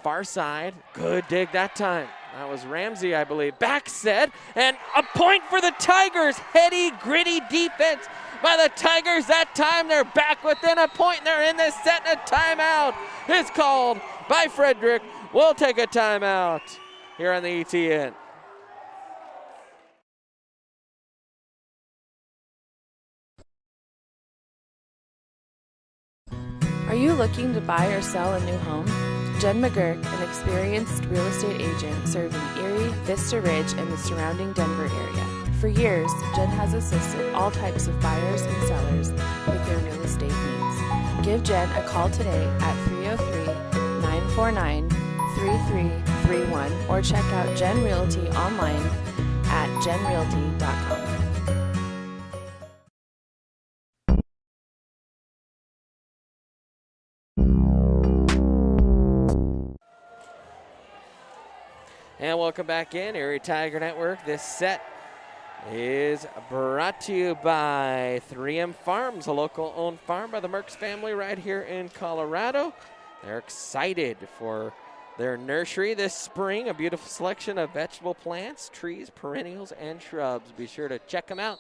Far side, good dig that time. That was Ramsey, I believe. Back set, and a point for the Tigers. Heady, gritty defense by the Tigers. That time they're back within a point. They're in this set, and a timeout is called by Frederick. We'll take a timeout here on the ETN. Are you looking to buy or sell a new home? Jen McGurk, an experienced real estate agent serving Erie, Vista Ridge, and the surrounding Denver area. For years, Jen has assisted all types of buyers and sellers with their real estate needs. Give Jen a call today at 303-949-3331 or check out Jen Realty online at jenrealty.com. And welcome back in, Erie Tiger Network. This set is brought to you by 3M Farms, a local-owned farm by the Merckx family right here in Colorado. They're excited for their nursery this spring, a beautiful selection of vegetable plants, trees, perennials, and shrubs. Be sure to check them out.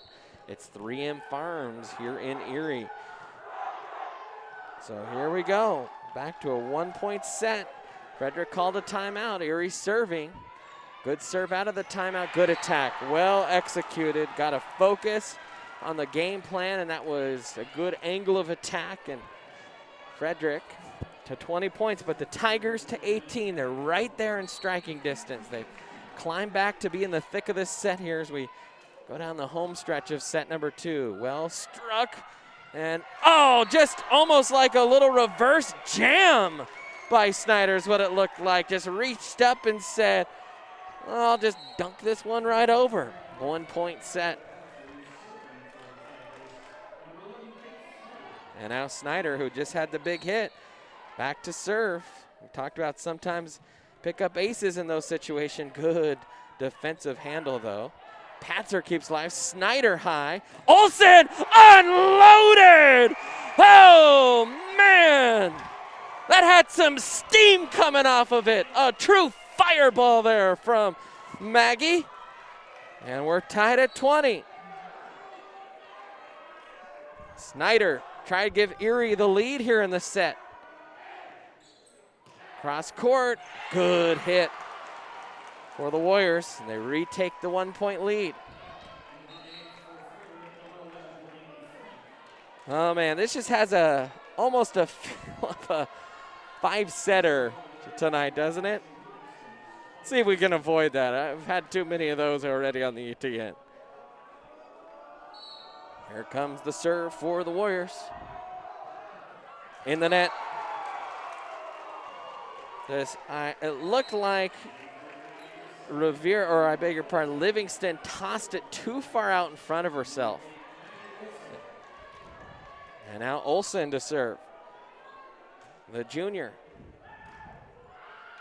It's 3M Farms here in Erie. So here we go, back to a 1-point set. Frederick called a timeout. Erie serving. Good serve out of the timeout. Good attack. Well executed. Got to focus on the game plan, and that was a good angle of attack. And Frederick to 20 points, but the Tigers to 18. They're right there in striking distance. They've climbed back to be in the thick of this set here as we go down the home stretch of set number 2. Well struck. And, oh, just almost like a little reverse jam by Snyder is what it looked like. Just reached up and said, well, I'll just dunk this one right over. 1-point set. And now Snyder, who just had the big hit, back to serve. We talked about sometimes pick up aces in those situations. Good defensive handle, though. Patzer keeps live. Snyder high. Olsen unloaded! Oh, man! That had some steam coming off of it. A true fireball there from Maggie. And we're tied at 20. Snyder tried to give Erie the lead here in the set. Cross court, good hit for the Warriors. And they retake the 1-point lead. Oh man, this just has almost a feel of a 5-setter tonight, doesn't it? Let's see if we can avoid that. I've had too many of those already on the ETN. Here comes the serve for the Warriors. In the net. It looked like Livingston tossed it too far out in front of herself. And now Olsen to serve. The junior.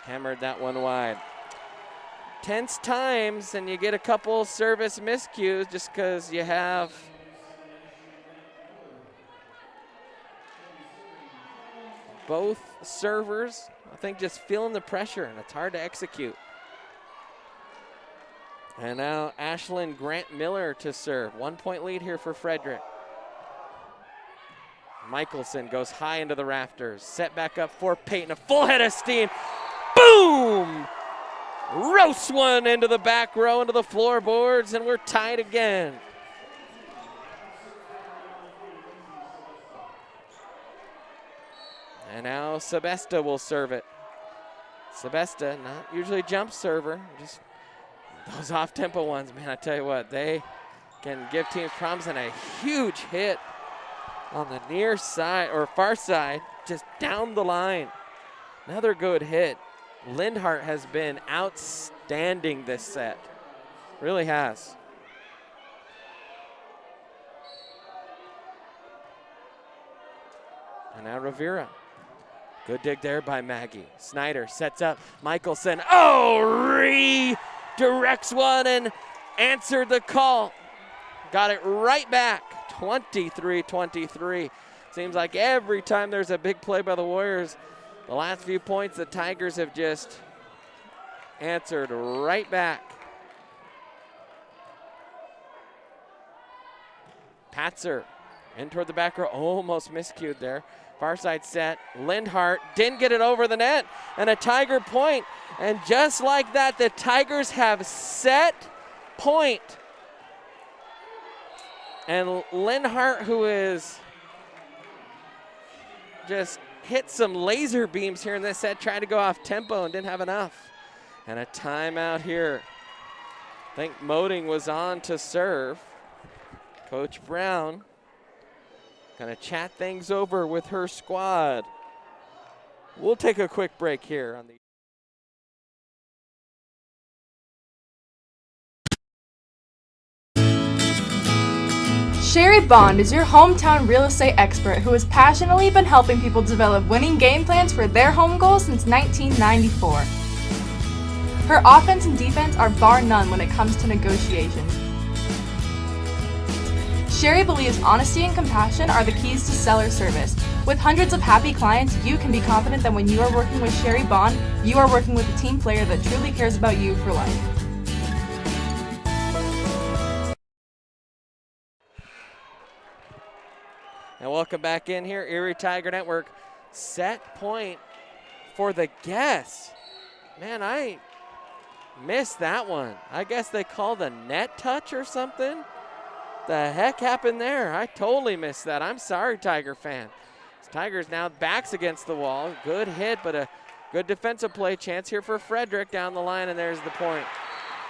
Hammered that one wide. Tense times, and you get a couple service miscues just because you have both servers, I think, just feeling the pressure, and it's hard to execute. And now Ashlyn Grant Miller to serve. 1 point lead here for Frederick. Michelson goes high into the rafters. Set back up for Peyton. A full head of steam. Boom! Roast one into the back row, into the floorboards, and we're tied again. And now Sebesta will serve it. Sebesta, not usually jump server, just those off-tempo ones, man, I tell you what, they can give teams problems, and a huge hit on the near side, or far side, just down the line. Another good hit. Lindhart has been outstanding this set. Really has. And now Rivera. Good dig there by Maggie. Snyder sets up. Michelson. Oh, redirects one and answered the call. Got it right back. 23-23. Seems like every time there's a big play by the Warriors, the last few points, the Tigers have just answered right back. Patzer in toward the back row, almost miscued there. Far side set, Lindhart didn't get it over the net, and a Tiger point. And just like that, the Tigers have set point. And Lindhart, who is just hit some laser beams here in this set, tried to go off tempo and didn't have enough. And a timeout here. I think Moding was on to serve. Coach Brown gonna chat things over with her squad. We'll take a quick break here on the Sherry Bond is your hometown real estate expert who has passionately been helping people develop winning game plans for their home goals since 1994. Her offense and defense are bar none when it comes to negotiations. Sherry believes honesty and compassion are the keys to seller service. With hundreds of happy clients, you can be confident that when you are working with Sherry Bond, you are working with a team player that truly cares about you for life. And welcome back in here, Erie Tiger Network. Set point for the guests. Man, I missed that one. I guess they called a net touch or something. The heck happened there? I totally missed that. I'm sorry, Tiger fan. Tigers now backs against the wall. Good hit, but a good defensive play. Chance here for Frederick down the line, and there's the point.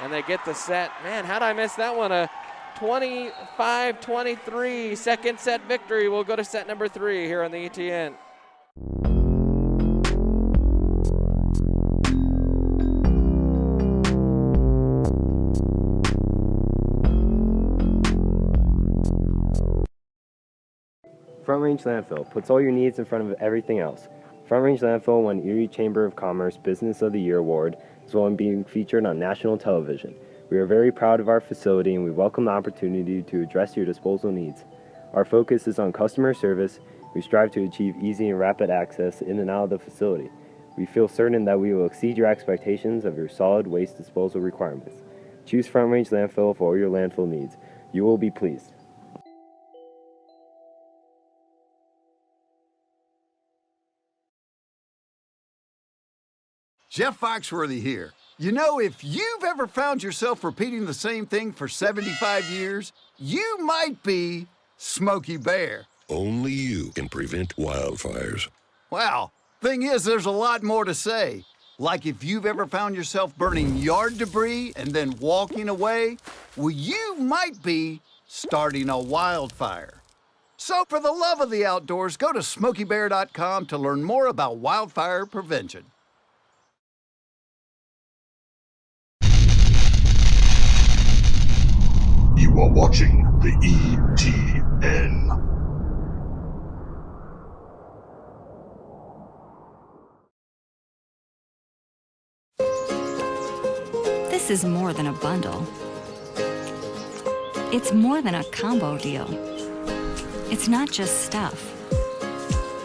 And they get the set. Man, how'd I miss that one? A 25-23 second set victory. We'll go to set number 3 here on the ETN. Front Range Landfill puts all your needs in front of everything else. Front Range Landfill won Erie Chamber of Commerce Business of the Year Award, as well as being featured on national television. We are very proud of our facility, and we welcome the opportunity to address your disposal needs. Our focus is on customer service. We strive to achieve easy and rapid access in and out of the facility. We feel certain that we will exceed your expectations of your solid waste disposal requirements. Choose Front Range Landfill for all your landfill needs. You will be pleased. Jeff Foxworthy here. You know, if you've ever found yourself repeating the same thing for 75 years, you might be Smokey Bear. Only you can prevent wildfires. Well, thing is, there's a lot more to say. Like if you've ever found yourself burning yard debris and then walking away, well, you might be starting a wildfire. So for the love of the outdoors, go to SmokeyBear.com to learn more about wildfire prevention. You are watching the ETN. This is more than a bundle. It's more than a combo deal. It's not just stuff.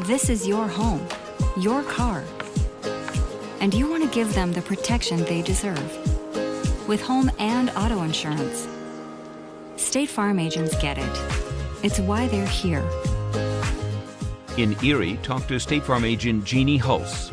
This is your home, your car. And you want to give them the protection they deserve. With home and auto insurance. State Farm agents get it. It's why they're here. In Erie, talk to State Farm agent Jeannie Hulse.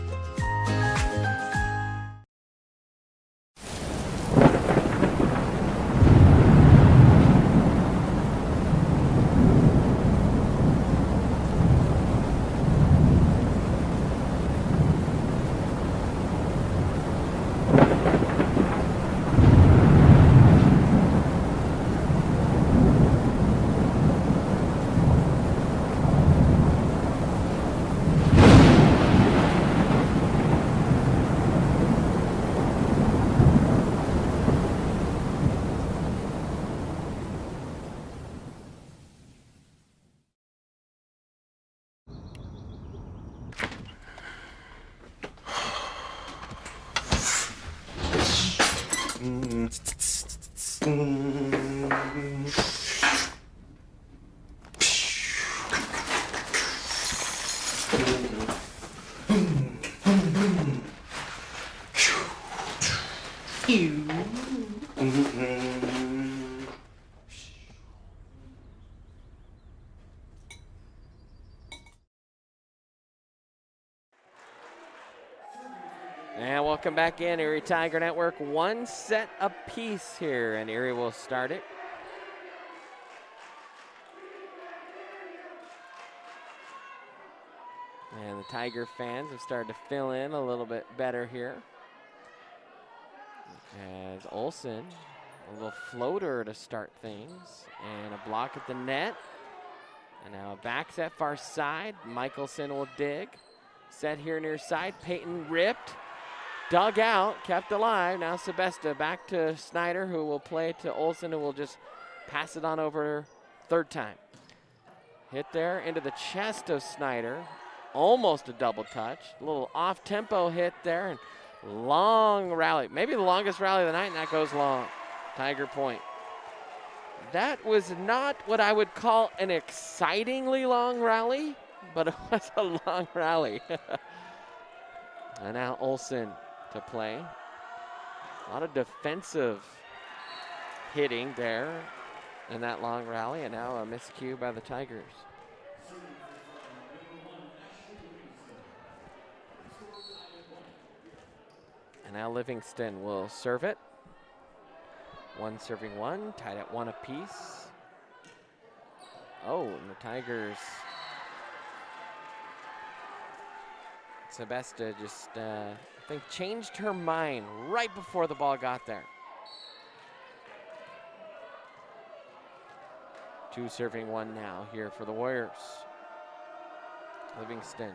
And welcome back in, Erie Tiger Network. One set apiece here, and Erie will start it. And the Tiger fans have started to fill in a little bit better here. As Olsen, a little floater to start things, and a block at the net. And now a back set far side. Michelson will dig. Set here near side. Peyton ripped. Dug out, kept alive. Now Sebesta back to Snyder, who will play to Olsen, who will just pass it on over third time. Hit there into the chest of Snyder. Almost a double touch. A little off-tempo hit there, and long rally. Maybe the longest rally of the night, and that goes long. Tiger point. That was not what I would call an excitingly long rally, but it was a long rally. And now Olsen to play. A lot of defensive hitting there in that long rally, and now a miscue by the Tigers. And now Livingston will serve it. One serving one, tied at one apiece. Oh, and the Tigers. Sebesta just, I think, changed her mind right before the ball got there. Two serving one now here for the Warriors. Livingston.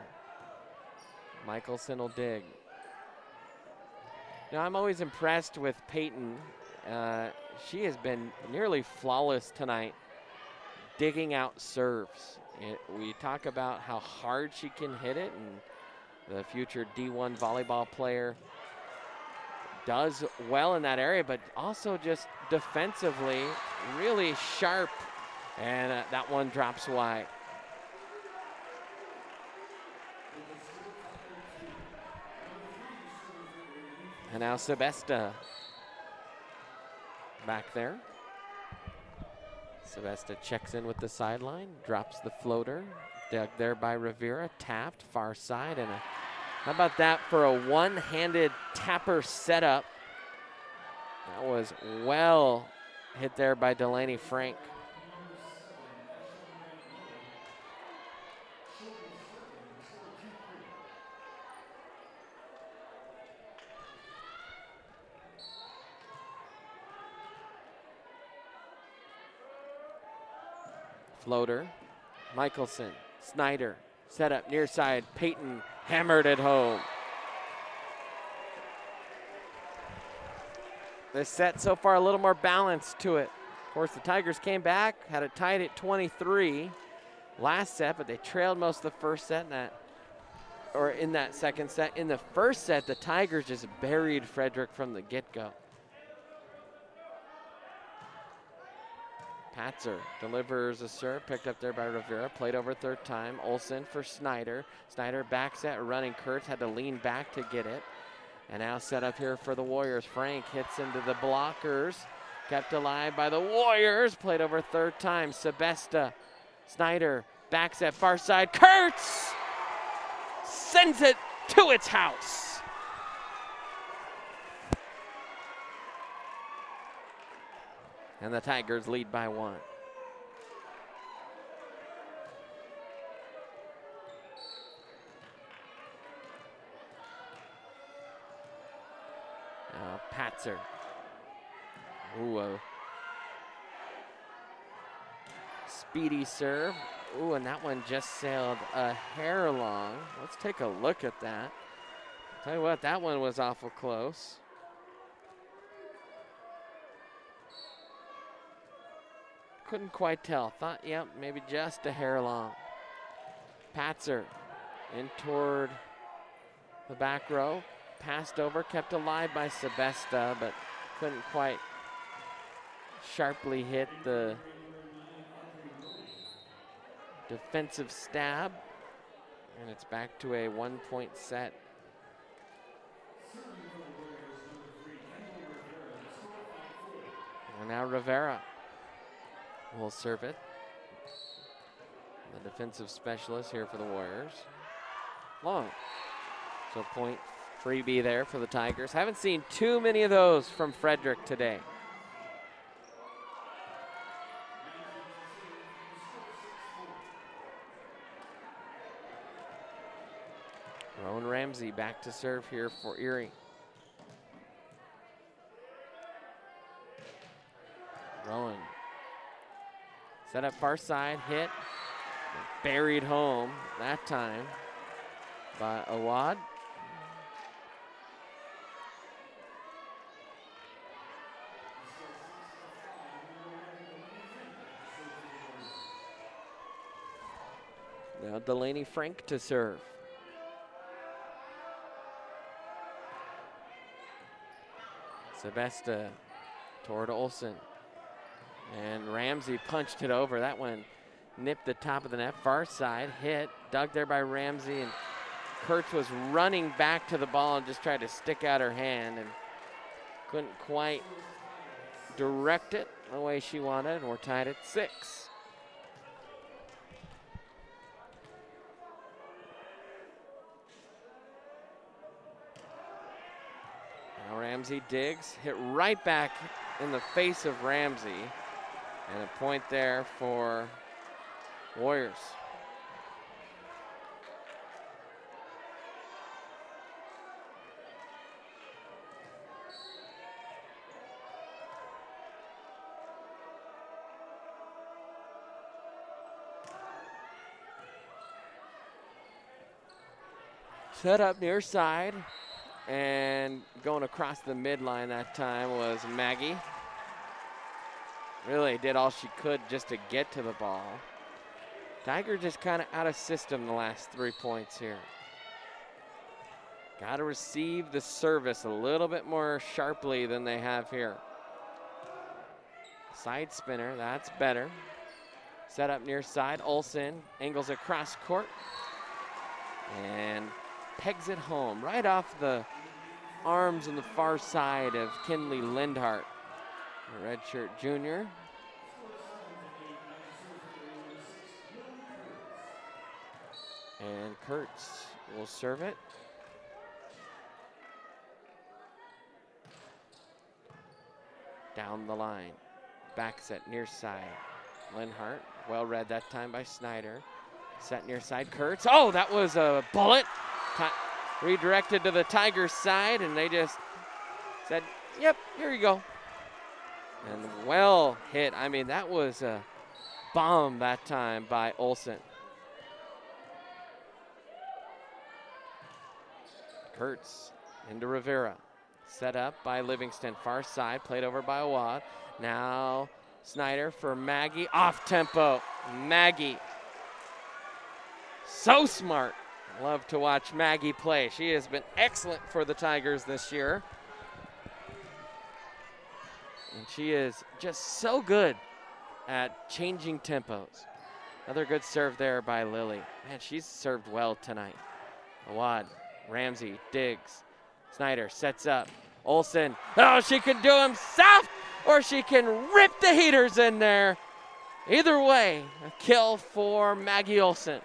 Michelson will dig. Now, I'm always impressed with Peyton. She has been nearly flawless tonight, digging out serves. We talk about how hard she can hit it, and the future D1 volleyball player does well in that area, but also just defensively really sharp, and that one drops wide. And now Sebesta back there. Sebesta checks in with the sideline, drops the floater. Dug there by Rivera, tapped far side, and how about that for a one-handed tapper setup? That was well hit there by Delaney Frank. Floater, Michelson, Snyder, set up near side, Peyton hammered it home. This set so far a little more balance to it. Of course, the Tigers came back, had it tied at 23 last set, but they trailed most of the first set in that second set. In the first set, the Tigers just buried Frederick from the get-go. Patzer delivers a serve, picked up there by Rivera, played over third time. Olsen for Snyder. Snyder backs at running. Kurtz had to lean back to get it. And now set up here for the Warriors. Frank hits into the blockers. Kept alive by the Warriors. Played over third time. Sebesta. Snyder backs at far side. Kurtz sends it to its house. And the Tigers lead by 1. Now Patzer. Ooh, a speedy serve. Ooh, and that one just sailed a hair long. Let's take a look at that. Tell you what, that one was awful close. Couldn't quite tell. Thought, yep, maybe just a hair long. Patzer in toward the back row. Passed over, kept alive by Sebesta, but couldn't quite sharply hit the defensive stab. And it's back to a 1-point set. And now Rivera will serve it. The defensive specialist here for the Warriors. Long. So point freebie there for the Tigers. Haven't seen too many of those from Frederick today. Rowan Ramsey back to serve here for Erie. Rowan. Set up far side, hit. Buried home that time by Awad. Now Delaney Frank to serve. Sebesta toward Olsen. And Ramsey punched it over. That one nipped the top of the net. Far side, hit, dug there by Ramsey. And Kurtz was running back to the ball and just tried to stick out her hand and couldn't quite direct it the way she wanted. And we're tied at 6. Now Ramsey digs, hit right back in the face of Ramsey. And a point there for Warriors. Set up near side, and going across the midline that time was Maggie. Really did all she could just to get to the ball. Tiger just kind of out of system the last 3 points here. Got to receive the service a little bit more sharply than they have here. Side spinner, that's better. Set up near side, Olsen angles across court and pegs it home right off the arms on the far side of Kinley Lindhart. A redshirt junior. And Kurtz will serve it. Down the line. Back set near side. Lindhart, well read that time by Snyder. Set near side, Kurtz. Oh, that was a bullet. Redirected to the Tigers' side, and they just said, yep, here you go. And well hit. I mean, that was a bomb that time by Olsen. Kurtz into Rivera. Set up by Livingston. Far side, played over by Awad. Now Snyder for Maggie. Off tempo. Maggie. So smart. Love to watch Maggie play. She has been excellent for the Tigers this year. And she is just so good at changing tempos. Another good serve there by Lily. Man, she's served well tonight. Awad, Ramsey, digs. Snyder sets up. Olsen, oh, she can do him soft, or she can rip the heaters in there. Either way, a kill for Maggie Olsen.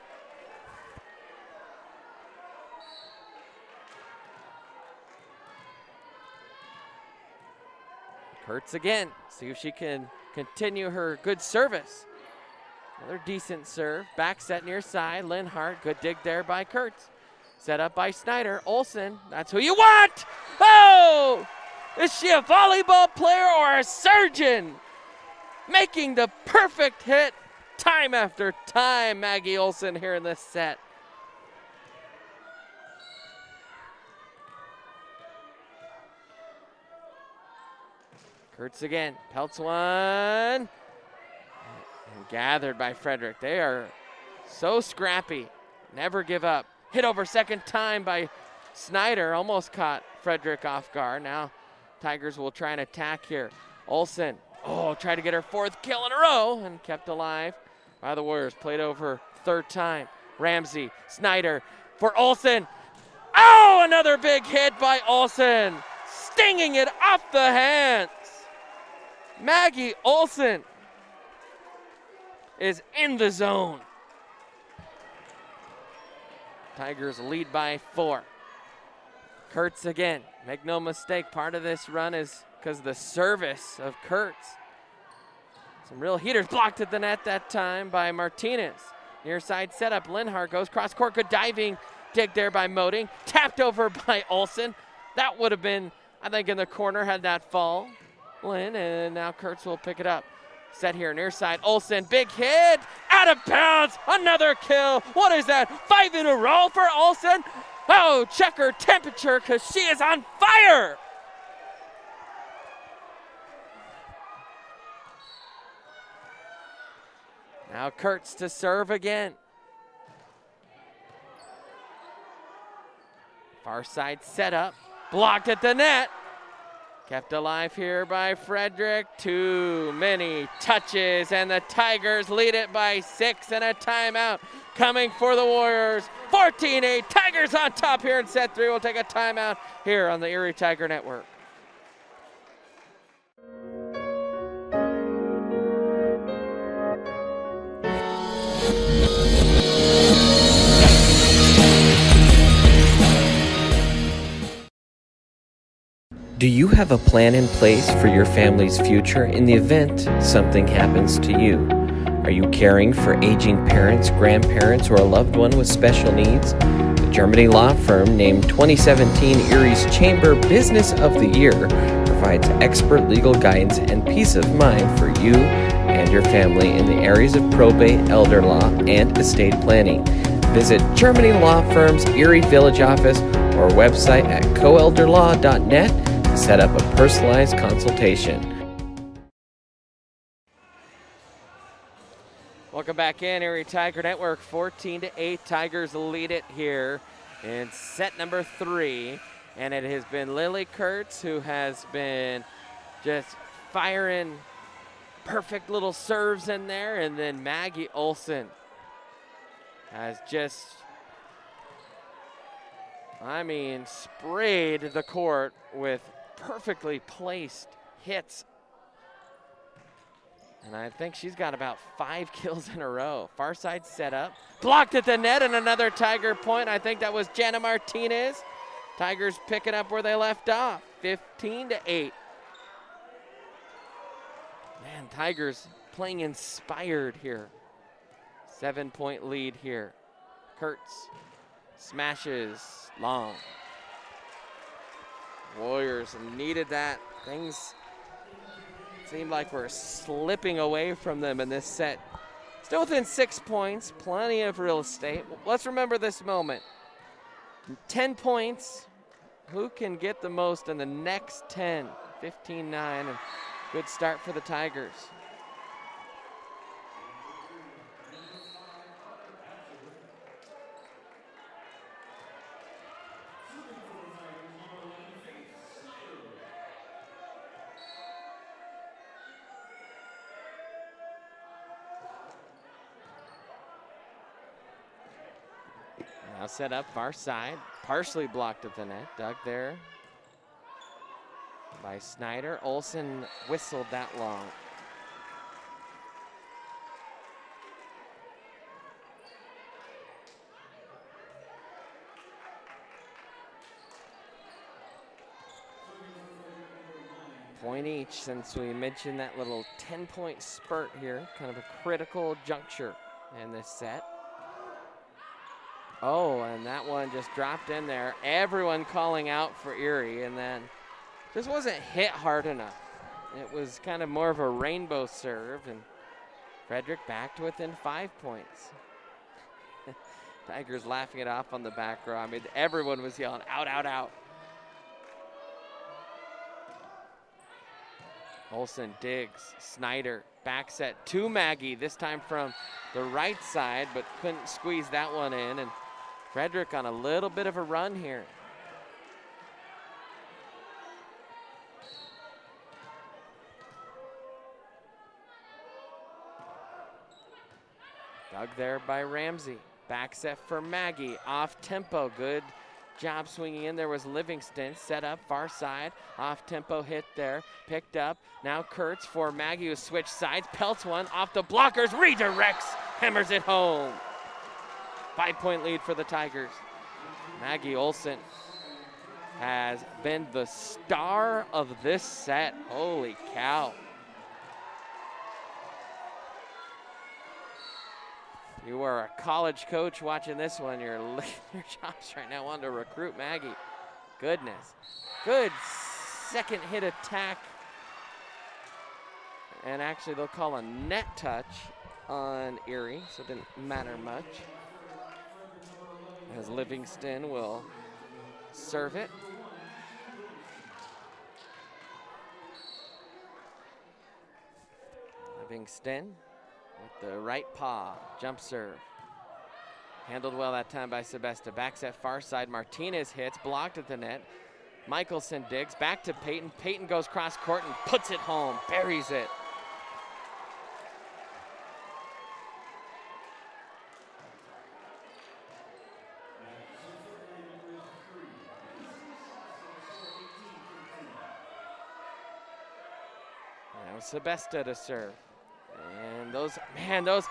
Kurtz again, see if she can continue her good service. Another decent serve, back set near side, Linhart, good dig there by Kurtz. Set up by Snyder, Olsen, that's who you want! Oh! Is she a volleyball player or a surgeon? Making the perfect hit time after time, Maggie Olsen here in this set. Kurtz again, pelts one. And gathered by Frederick. They are so scrappy, never give up. Hit over second time by Snyder, almost caught Frederick off guard. Now Tigers will try and attack here. Olsen, oh, tried to get her fourth kill in a row and kept alive by the Warriors. Played over third time. Ramsey, Snyder for Olsen. Oh, another big hit by Olsen, stinging it off the hands. Maggie Olsen is in the zone. Tigers lead by 4. Kurtz again. Make no mistake, part of this run is because of the service of Kurtz. Some real heaters blocked at the net that time by Martinez. Near side setup, Linhart goes cross court, good diving dig there by Moding. Tapped over by Olsen. That would have been, I think, in the corner had that fall. Lynn, and now Kurtz will pick it up. Set here near side, Olsen, big hit, out of bounds, another kill. What is that, 5 in a row for Olsen? Oh, check her temperature because she is on fire. Now Kurtz to serve again. Far side set up, blocked at the net. Kept alive here by Frederick. Too many touches, and the Tigers lead it by 6 and a timeout coming for the Warriors. 14-8, Tigers on top here in set 3. We'll take a timeout here on the Erie Tiger Network. Do you have a plan in place for your family's future in the event something happens to you? Are you caring for aging parents, grandparents, or a loved one with special needs? The Germany law firm named 2017 Erie's Chamber Business of the Year provides expert legal guidance and peace of mind for you and your family in the areas of probate, elder law, and estate planning. Visit Germany Law Firm's Erie Village office or website at coelderlaw.net to set up a personalized consultation. Welcome back in, Erie Tiger Network. 14-8, Tigers lead it here in set number 3. And it has been Lily Kurtz who has been just firing perfect little serves in there. And then Maggie Olsen has just, sprayed the court with perfectly placed hits. And I think she's got about 5 kills in a row. Far side set up, blocked at the net, and another Tiger point. I think that was Jenna Martinez. Tigers picking up where they left off, 15-8. Man, Tigers playing inspired here. 7-point lead here. Kurtz smashes long. Warriors needed that. Things seemed like we're slipping away from them in this set. Still within 6 points, plenty of real estate. Let's remember this moment. 10 points, who can get the most in the next 10? 15-9, and good start for the Tigers. Now set up far side, partially blocked at the net. Dug there by Snyder. Olsen whistled that long. Point each, since we mentioned that little 10-point spurt here, kind of a critical juncture in this set. Oh, and that one just dropped in there. Everyone calling out for Erie, and then just wasn't hit hard enough. It was kind of more of a rainbow serve, and Frederick back to within 5 points. Tigers laughing it off on the back row. I mean, everyone was yelling, out, out, out. Olsen digs, Snyder back set to Maggie, this time from the right side, but couldn't squeeze that one in, and Frederick on a little bit of a run here. Dug there by Ramsey, back set for Maggie, off tempo, good job swinging in. There was Livingston, set up far side, off tempo hit there, picked up. Now Kurtz for Maggie, who switched sides, pelts one off the blockers, redirects, hammers it home. 5-point lead for the Tigers. Maggie Olsen has been the star of this set. Holy cow. You are a college coach watching this one. You're licking your chops right now, wanting to recruit Maggie. Goodness. Good second hit attack. And actually they'll call a net touch on Erie, so it didn't matter much. As Livingston will serve it. Livingston with the right paw, jump serve. Handled well that time by Sebesta. Back set far side, Martinez hits, blocked at the net. Michelson digs, back to Peyton. Peyton goes cross court and puts it home, buries it. Now Sebesta to serve. And those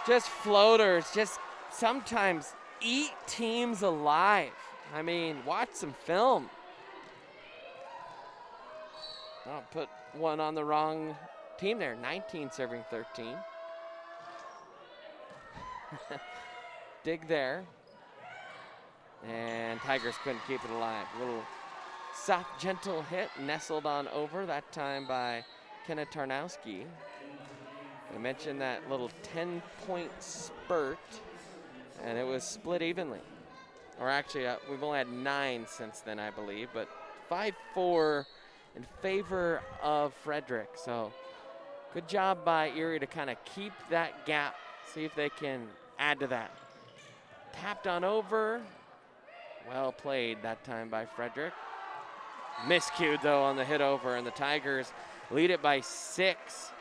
just floaters just sometimes eat teams alive. I mean, watch some film. I'll put one on the wrong team there. 19 serving 13. Dig there. And Tigers couldn't keep it alive. A little soft, gentle hit, nestled on over, that time by Kenneth Tarnowski. I mentioned that little 10-point spurt, and it was split evenly. Or actually, we've only had 9 since then, I believe, but 5-4 in favor of Frederick. So good job by Erie to kind of keep that gap, see if they can add to that. Tapped on over. Well played that time by Frederick. Miscued, though, on the hit over, and the Tigers lead it by 6.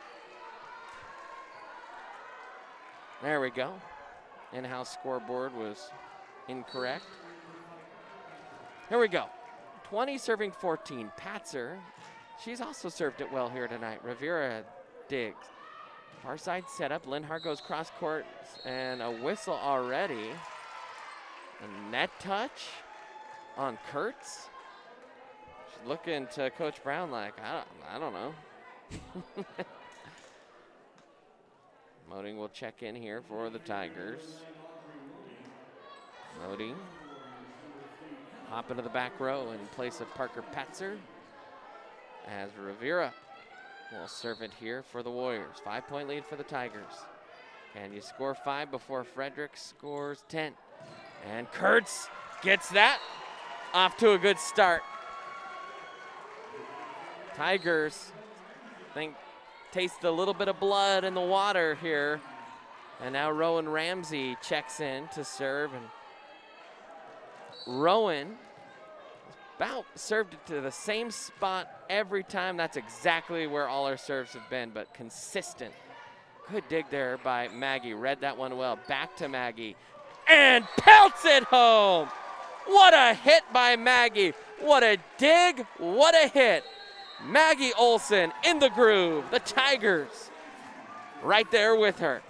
There we go. In-house scoreboard was incorrect. Here we go. 20 serving 14. Patzer, she's also served it well here tonight. Rivera digs. Far side setup. Linhart goes cross court and a whistle already. A net touch on Kurtz. She's looking to Coach Brown like, I don't know. Moding will check in here for the Tigers. Moding. Hop into the back row in place of Parker Patzer. As Rivera will serve it here for the Warriors. 5-point lead for the Tigers. Can you score 5 before Frederick scores 10? And Kurtz gets that. Off to a good start. Tigers, I think, taste a little bit of blood in the water here. And now Rowan Ramsey checks in to serve. And Rowan about served it to the same spot every time. That's exactly where all her serves have been, but consistent. Good dig there by Maggie. Read that one well. Back to Maggie. and pelts it home. What a hit by Maggie. What a dig, what a hit. Maggie Olson in the groove. The Tigers right there with her.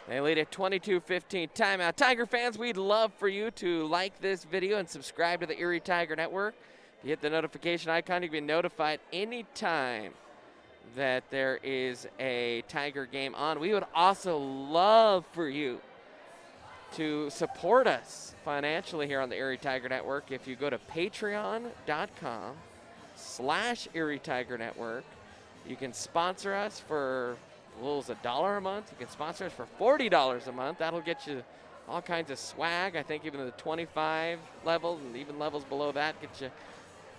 They lead at 22-15 timeout. Tiger fans, we'd love for you to like this video and subscribe to the Erie Tiger Network. If you hit the notification icon, you can be notified anytime that there is a Tiger game on. We would also love for you to support us financially here on the Erie Tiger Network. If you go to patreon.com/Erie Tiger Network, you can sponsor us for as little as $1 a month. You can sponsor us for $40 a month. That'll get you all kinds of swag. I think even the 25 levels and even levels below that get you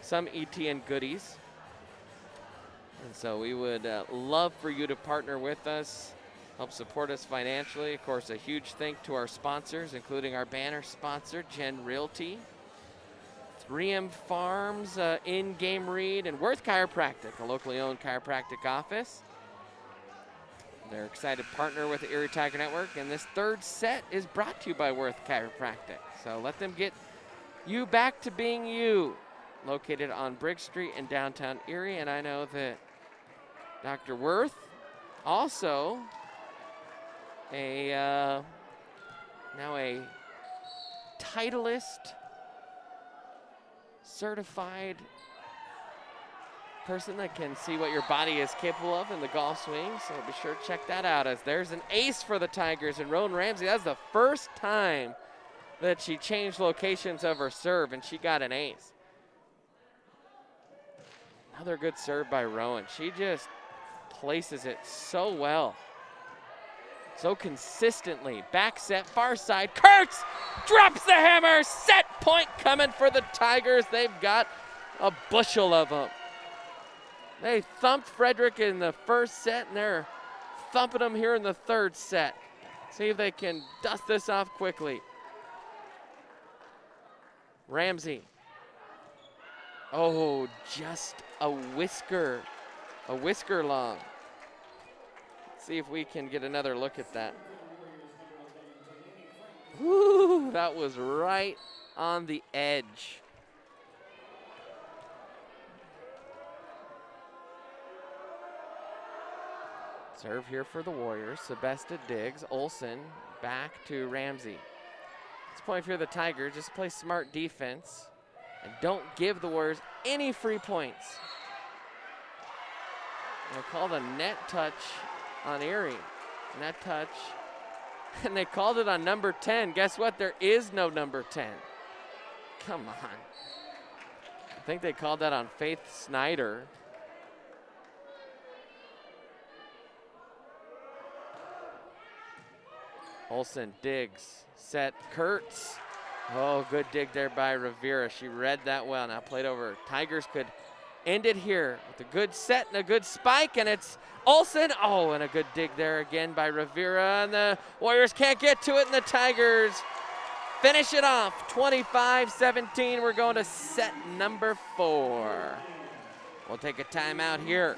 some ETN goodies. And so we would love for you to partner with us, help support us financially. Of course, a huge thank to our sponsors, including our banner sponsor, Gen Realty, 3M Farms, In-Game Read, and Worth Chiropractic, a locally owned chiropractic office. They're excited to partner with the Erie Tiger Network, and this third set is brought to you by Worth Chiropractic. So let them get you back to being you. Located on Briggs Street in downtown Erie, and I know that Dr. Worth, also now a Titleist certified person that can see what your body is capable of in the golf swing, so be sure to check that out. As there's an ace for the Tigers, and Rowan Ramsey, that's the first time that she changed locations of her serve, and she got an ace. Another good serve by Rowan. She just places it so well, so consistently. Back set, far side. Kurtz drops the hammer. Set point coming for the Tigers. They've got a bushel of them. They thumped Frederick in the first set, and they're thumping them here in the third set. See if they can dust this off quickly. Ramsey. Oh, just a whisker long. Let's see if we can get another look at that. Woo, that was right on the edge. Serve here for the Warriors. Sebesta digs. Olson back to Ramsey. This point for the Tigers, just play smart defense and don't give the Warriors any free points. They'll call the net touch on Erie. Net touch. And they called it on number 10. Guess what? There is no number 10. Come on. I think they called that on Faith Snyder. Olson digs. Set. Kurtz. Oh, good dig there by Rivera. She read that well. Now played over. Tigers could end it here with a good set and a good spike, and it's Olson. Oh, and a good dig there again by Rivera, and the Warriors can't get to it, and the Tigers finish it off. 25-17. We're going to set number 4. We'll take a timeout here.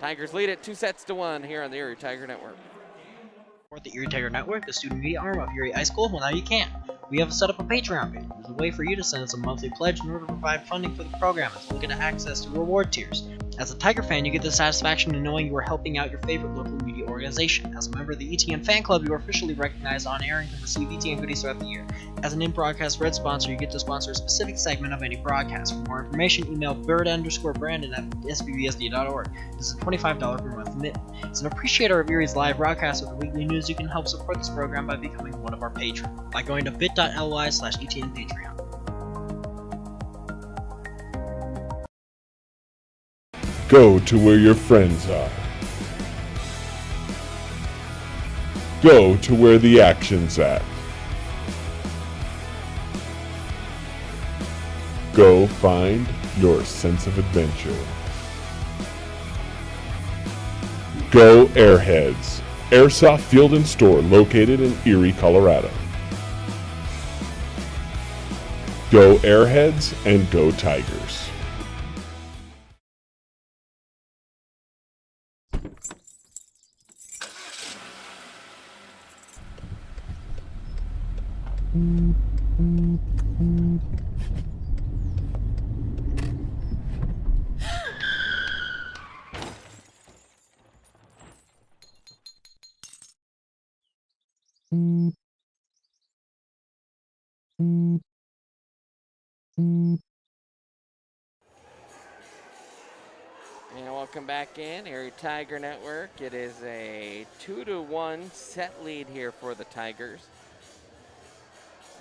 Tigers lead it 2-1 here on the Erie Tiger Network. Support the Erie Tiger Network, the student media arm of Erie High School. Well, now you can. We have set up a Patreon page. There's a way for you to send us a monthly pledge in order to provide funding for the program, as well as get access to reward tiers. As a Tiger fan, you get the satisfaction of knowing you are helping out your favorite local media organization. As a member of the ETN fan club, you are officially recognized on air and can receive ETN goodies throughout the year. As an in-broadcast red sponsor, you get to sponsor a specific segment of any broadcast. For more information, email bird_brandon@sbbsd.org. This is a $25 per month commitment. As an appreciator of Erie's live broadcast with the weekly news, you can help support this program by becoming one of our patrons by going to bit.ly/ETN Patreon. Go to where your friends are. Go to where the action's at. Go find your sense of adventure. Go Airheads, Airsoft Field and Store located in Erie, Colorado. Go Airheads and go Tigers. And welcome back in, Erie Tiger Network. It is a 2-1 set lead here for the Tigers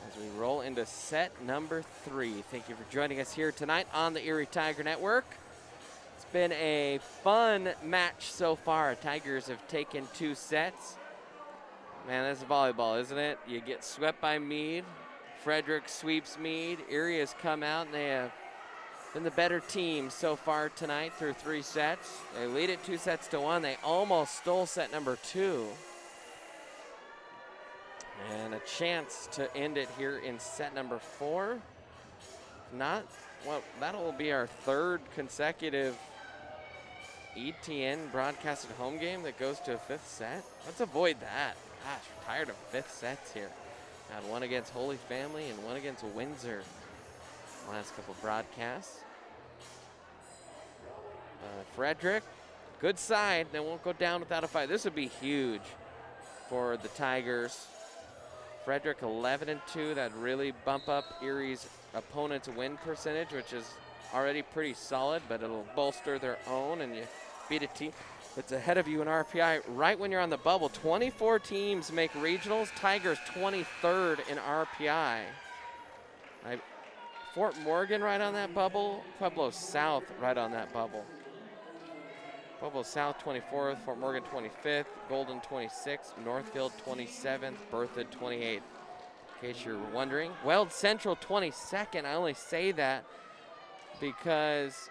as we roll into set number 3. Thank you for joining us here tonight on the Erie Tiger Network. It's been a fun match so far. Tigers have taken 2 sets. Man, that's volleyball, isn't it? You get swept by Meade. Frederick sweeps Meade. Erie has come out and they have been the better team so far tonight through 3 sets. They lead it 2-1. They almost stole set number 2. And a chance to end it here in set number 4. If not, well, that'll be our 3rd consecutive ETN broadcasted home game that goes to a 5th set. Let's avoid that. Gosh, we're tired of 5th sets here. Had one against Holy Family and one against Windsor last couple broadcasts. Frederick, good side. They won't go down without a fight. This would be huge for the Tigers. Frederick 11-2. That'd really bump up Erie's opponent's win percentage, which is already pretty solid, but it'll bolster their own, and you beat a team that's ahead of you in RPI right when you're on the bubble. 24 teams make regionals. Tigers 23rd in RPI. Fort Morgan right on that bubble. Pueblo South right on that bubble. Pueblo South 24th, Fort Morgan 25th, Golden 26th, Northfield 27th, Berthoud 28th. In case you're wondering. Weld Central 22nd. I only say that because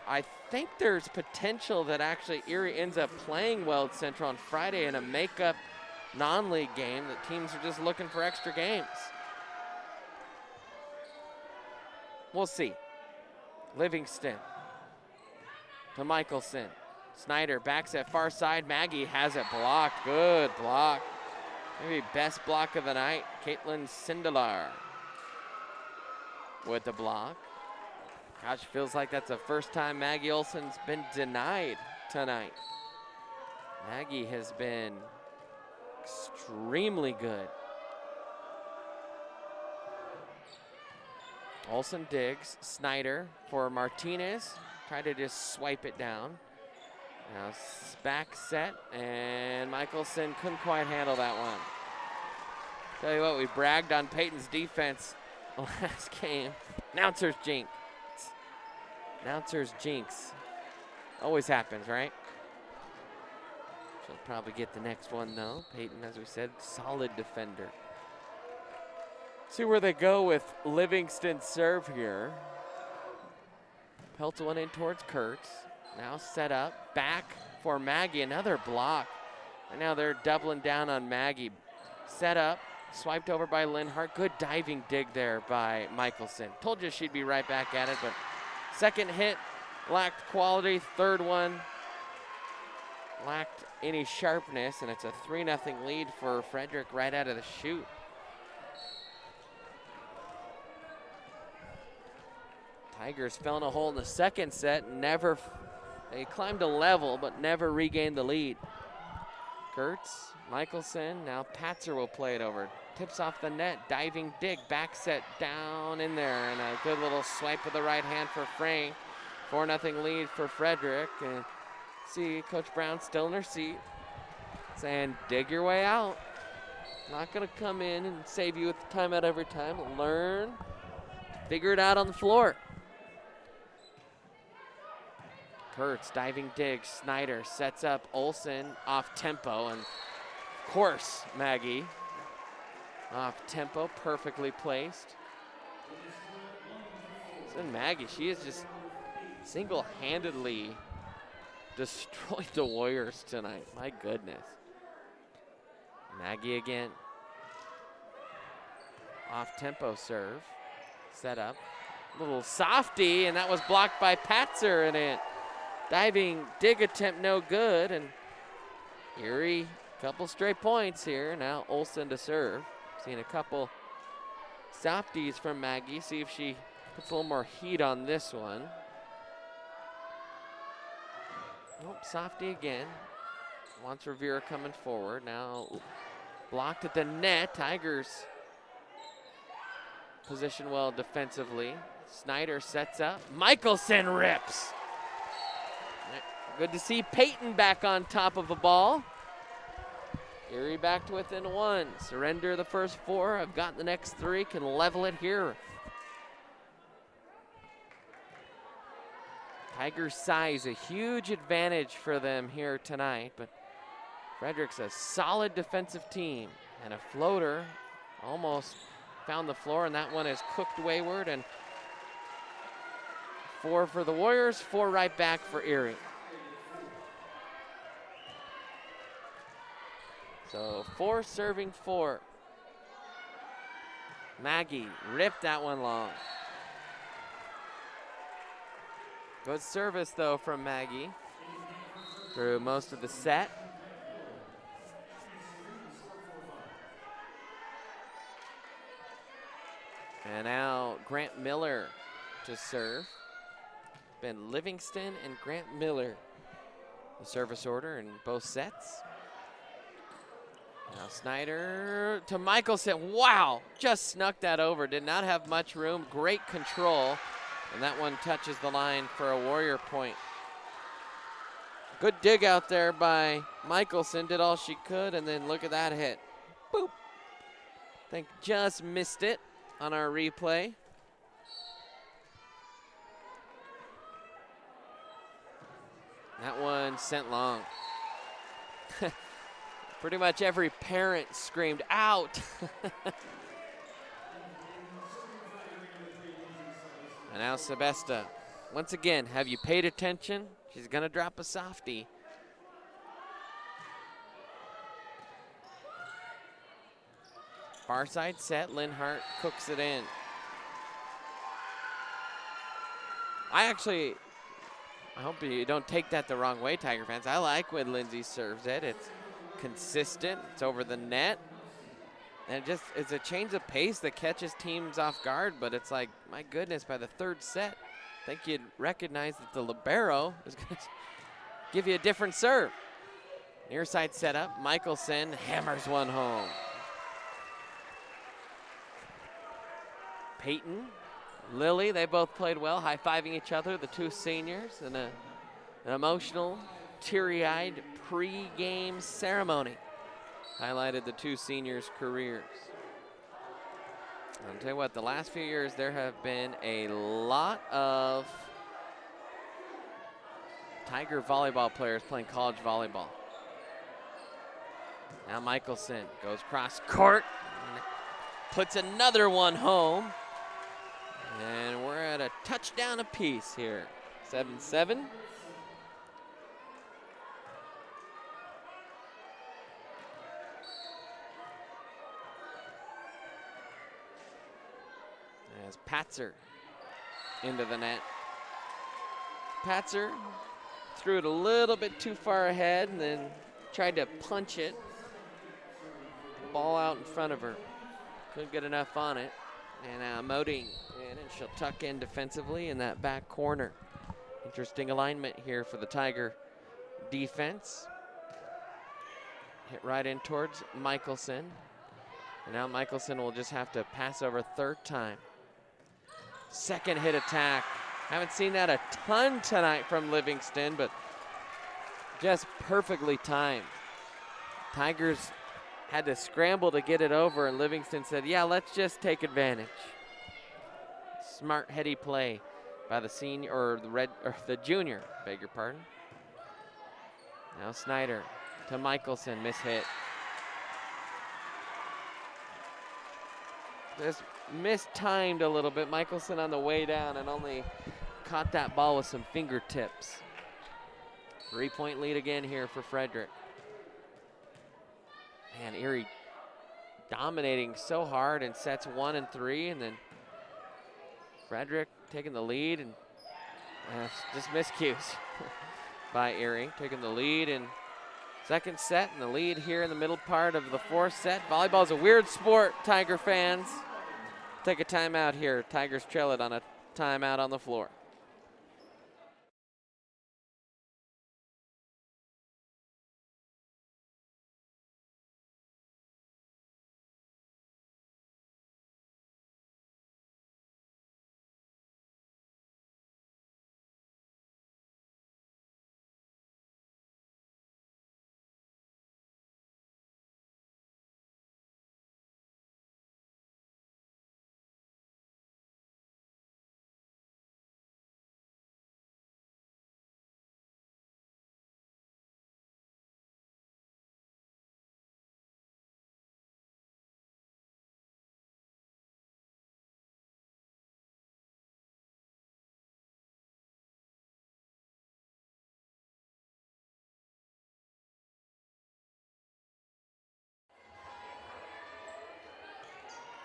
I think there's potential that actually Erie ends up playing Weld Central on Friday in a makeup non-league game that teams are just looking for extra games. We'll see. Livingston to Michelson. Snyder backs at far side. Maggie has it blocked. Good block. Maybe best block of the night. Caitlin Sindelar with the block. Gosh, feels like that's the first time Maggie Olson's been denied tonight. Maggie has been extremely good. Olson digs. Snyder for Martinez. Try to just swipe it down. Now back set, and Michelson couldn't quite handle that one. Tell you what, we bragged on Peyton's defense last game. Announcer's jinx. Announcer's jinx. Always happens, right? She'll probably get the next one though. Peyton, as we said, solid defender. See where they go with Livingston's serve here. Pelts one in towards Kurtz. Now set up, back for Maggie, another block. And now they're doubling down on Maggie. Set up, swiped over by Linhart. Good diving dig there by Michelson. Told you she'd be right back at it, but second hit lacked quality. Third one lacked any sharpness, and it's a 3-0 lead for Frederick right out of the chute. Tigers fell in a hole in the second set. They climbed a level, but never regained the lead. Gertz, Michelson, now Patzer will play it over. Tips off the net, diving dig, back set down in there, and a good little swipe with the right hand for Frank. 4-0 lead for Frederick. And see Coach Brown still in her seat, saying dig your way out. Not gonna come in and save you with the timeout every time. Learn, figure it out on the floor. Kurtz, diving dig, Snyder sets up Olson off tempo, and of course Maggie off tempo, perfectly placed. So Maggie, she has just single-handedly destroyed the Warriors tonight. My goodness. Maggie again. Off tempo serve, set up, little softy, and that was blocked by Patzer, and it. Diving dig attempt no good, and Erie couple straight points here. Now Olson to serve. Seen a couple Softies from Maggie. See if she puts a little more heat on this one. Nope, softy again. Wants Rivera coming forward. Now blocked at the net. Tigers position well defensively. Snyder sets up. Michelson rips. Good to see Peyton back on top of the ball. Erie back to within one. Surrender the first four. I've got the next three. Can level it here. Tigers' size, a huge advantage for them here tonight, but Frederick's a solid defensive team, and a floater almost found the floor, and that one is cooked wayward, and 4 for the Warriors, 4 right back for Erie. So 4 serving 4. Maggie ripped that one long. Good service, though, from Maggie through most of the set. And now Grant Miller to serve. Ben Livingston and Grant Miller, the service order in both sets. Now Snyder to Michelson. Wow, just snuck that over. Did not have much room. Great control. And that one touches the line for a Warrior point. Good dig out there by Michelson. Did all she could, and then look at that hit. Boop. I think just missed it on our replay. That one sent long. Pretty much every parent screamed, out. And now Sebesta. Once again, have you paid attention? She's gonna drop a softie. Far side set, Linhart cooks it in. I hope you don't take that the wrong way, Tiger fans. I like when Lindsay serves it. It's consistent, it's over the net. And it's a change of pace that catches teams off guard, but it's like, my goodness, by the third set, I think you'd recognize that the libero is going to give you a different serve. Near side setup, Michelson hammers one home. Peyton, Lily, they both played well, high-fiving each other, the two seniors, in an emotional, teary-eyed pre-game ceremony. Highlighted the two seniors' careers. I'll tell you what, the last few years there have been a lot of Tiger volleyball players playing college volleyball. Now Michelson goes cross court, puts another one home, and we're at a touchdown apiece here. 7-7. As Patzer into the net. Patzer threw it a little bit too far ahead and then tried to punch it. Ball out in front of her. Couldn't get enough on it. And now Moding in, and she'll tuck in defensively in that back corner. Interesting alignment here for the Tiger defense. Hit right in towards Michelson. And now Michelson will just have to pass over third time. Second hit attack. Haven't seen that a ton tonight from Livingston, but just perfectly timed. Tigers had to scramble to get it over, and Livingston said, yeah, let's just take advantage. Smart, heady play by the senior, or the junior, beg your pardon. Now Snyder to Michelson, mishit. Just mistimed a little bit. Michelson on the way down and only caught that ball with some fingertips. 3-point lead again here for Frederick. Man, Erie dominating so hard in sets 1 and 3, and then Frederick taking the lead, and just miscues by Erie. Taking the lead in second set, and the lead here in the middle part of the fourth set. Volleyball is a weird sport, Tiger fans. take a timeout here. Tigers trail it on a timeout on the floor.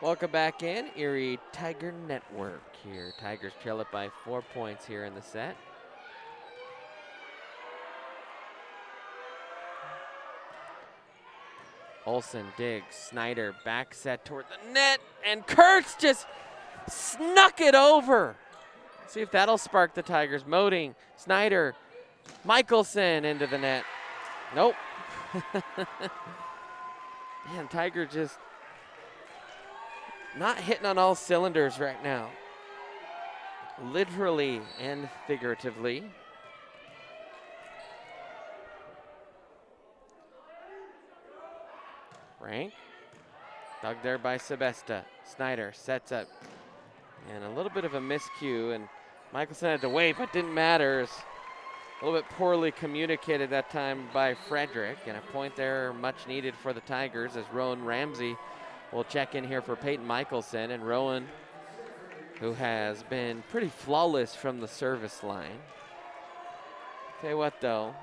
Welcome back in, Erie Tiger Network here. Tigers trail it by 4 points here in the set. Olsen digs, Snyder back set toward the net, and Kurtz just snuck it over. See if that'll spark the Tigers. Moding, Snyder, Michelson into the net. Nope. Man, Tiger just not hitting on all cylinders right now. Literally and figuratively. Frank, dug there by Sebesta. Snyder sets up. And a little bit of a miscue, and Michelson had to wait, but didn't matter. It's a little bit poorly communicated that time by Frederick, and a point there much needed for the Tigers as Rowan Ramsey will check in here for Peyton Michelson. And Rowan, who has been pretty flawless from the service line. Tell you what though,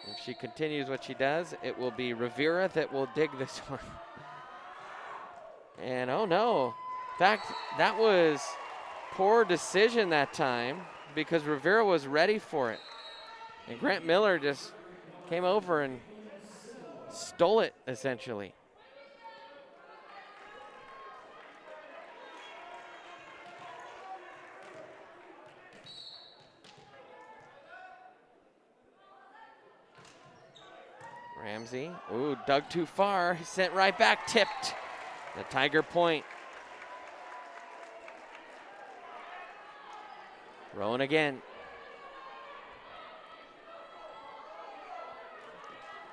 if she continues what she does, it will be Rivera that will dig this one. And oh no, in fact, that was poor decision that time because Rivera was ready for it. And Grant Miller just came over and stole it essentially. Ramsey, ooh, dug too far. He sent right back, tipped. The Tiger point. Rowan again.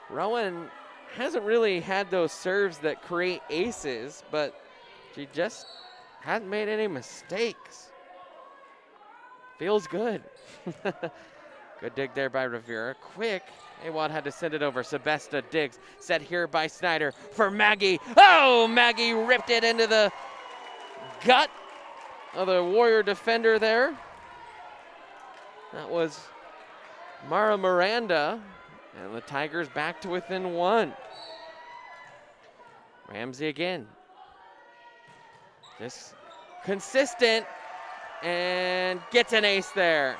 Rowan hasn't really had those serves that create aces, but she just hasn't made any mistakes. Feels good. Good dig there by Rivera. Quick. Awad had to send it over. Sebesta digs. Set here by Snyder for Maggie. Oh, Maggie ripped it into the gut of the Warrior defender there. That was Mara Miranda. And the Tigers back to within one. Ramsey again. Just consistent and gets an ace there.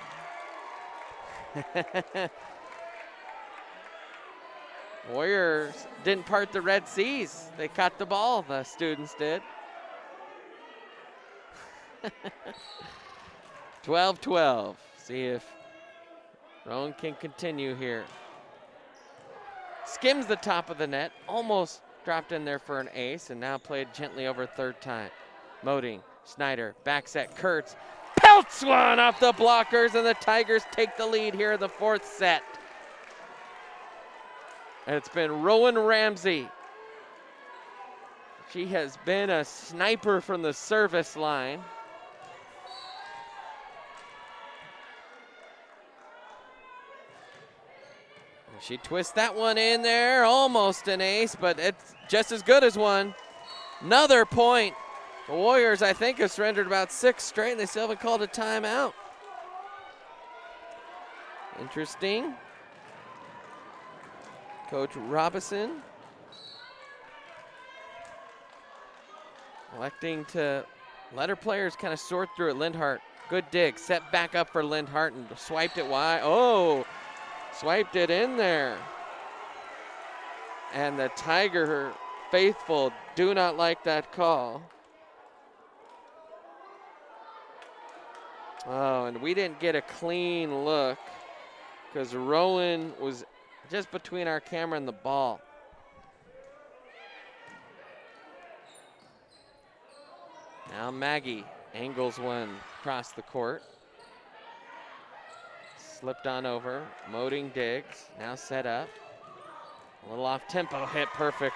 Warriors didn't part the Red Seas. They caught the ball, the students did. 12-12. See if Rowan can continue here. Skims the top of the net, almost dropped in there for an ace, and now played gently over third time. Moding, Snyder, back set, Kurtz, pelts one off the blockers, and the Tigers take the lead here in the fourth set. And it's been Rowan Ramsey. She has been a sniper from the service line. She twists that one in there, almost an ace, but it's just as good as one. Another point. The Warriors, I think, have surrendered about 6 straight, and they still haven't called a timeout. Interesting. Coach Robinson electing to let her players kind of sort through it. Lindhart, good dig, set back up for Lindhart and swiped it wide. Oh, swiped it in there. And the Tiger faithful do not like that call. Oh, and we didn't get a clean look because Rowan was just between our camera and the ball. Now Maggie angles one across the court. Slipped on over, Moding digs, now set up. A little off tempo hit, perfect.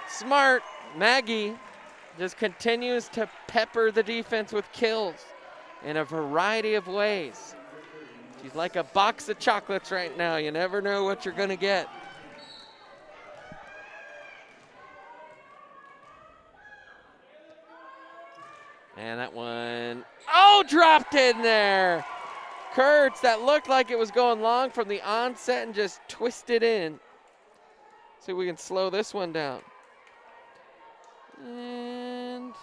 Smart, Maggie just continues to pepper the defense with kills in a variety of ways. She's like a box of chocolates right now. You never know what you're gonna get. And that one, oh, dropped in there. Kurtz, that looked like it was going long from the onset and just twisted in. See if we can slow this one down. And,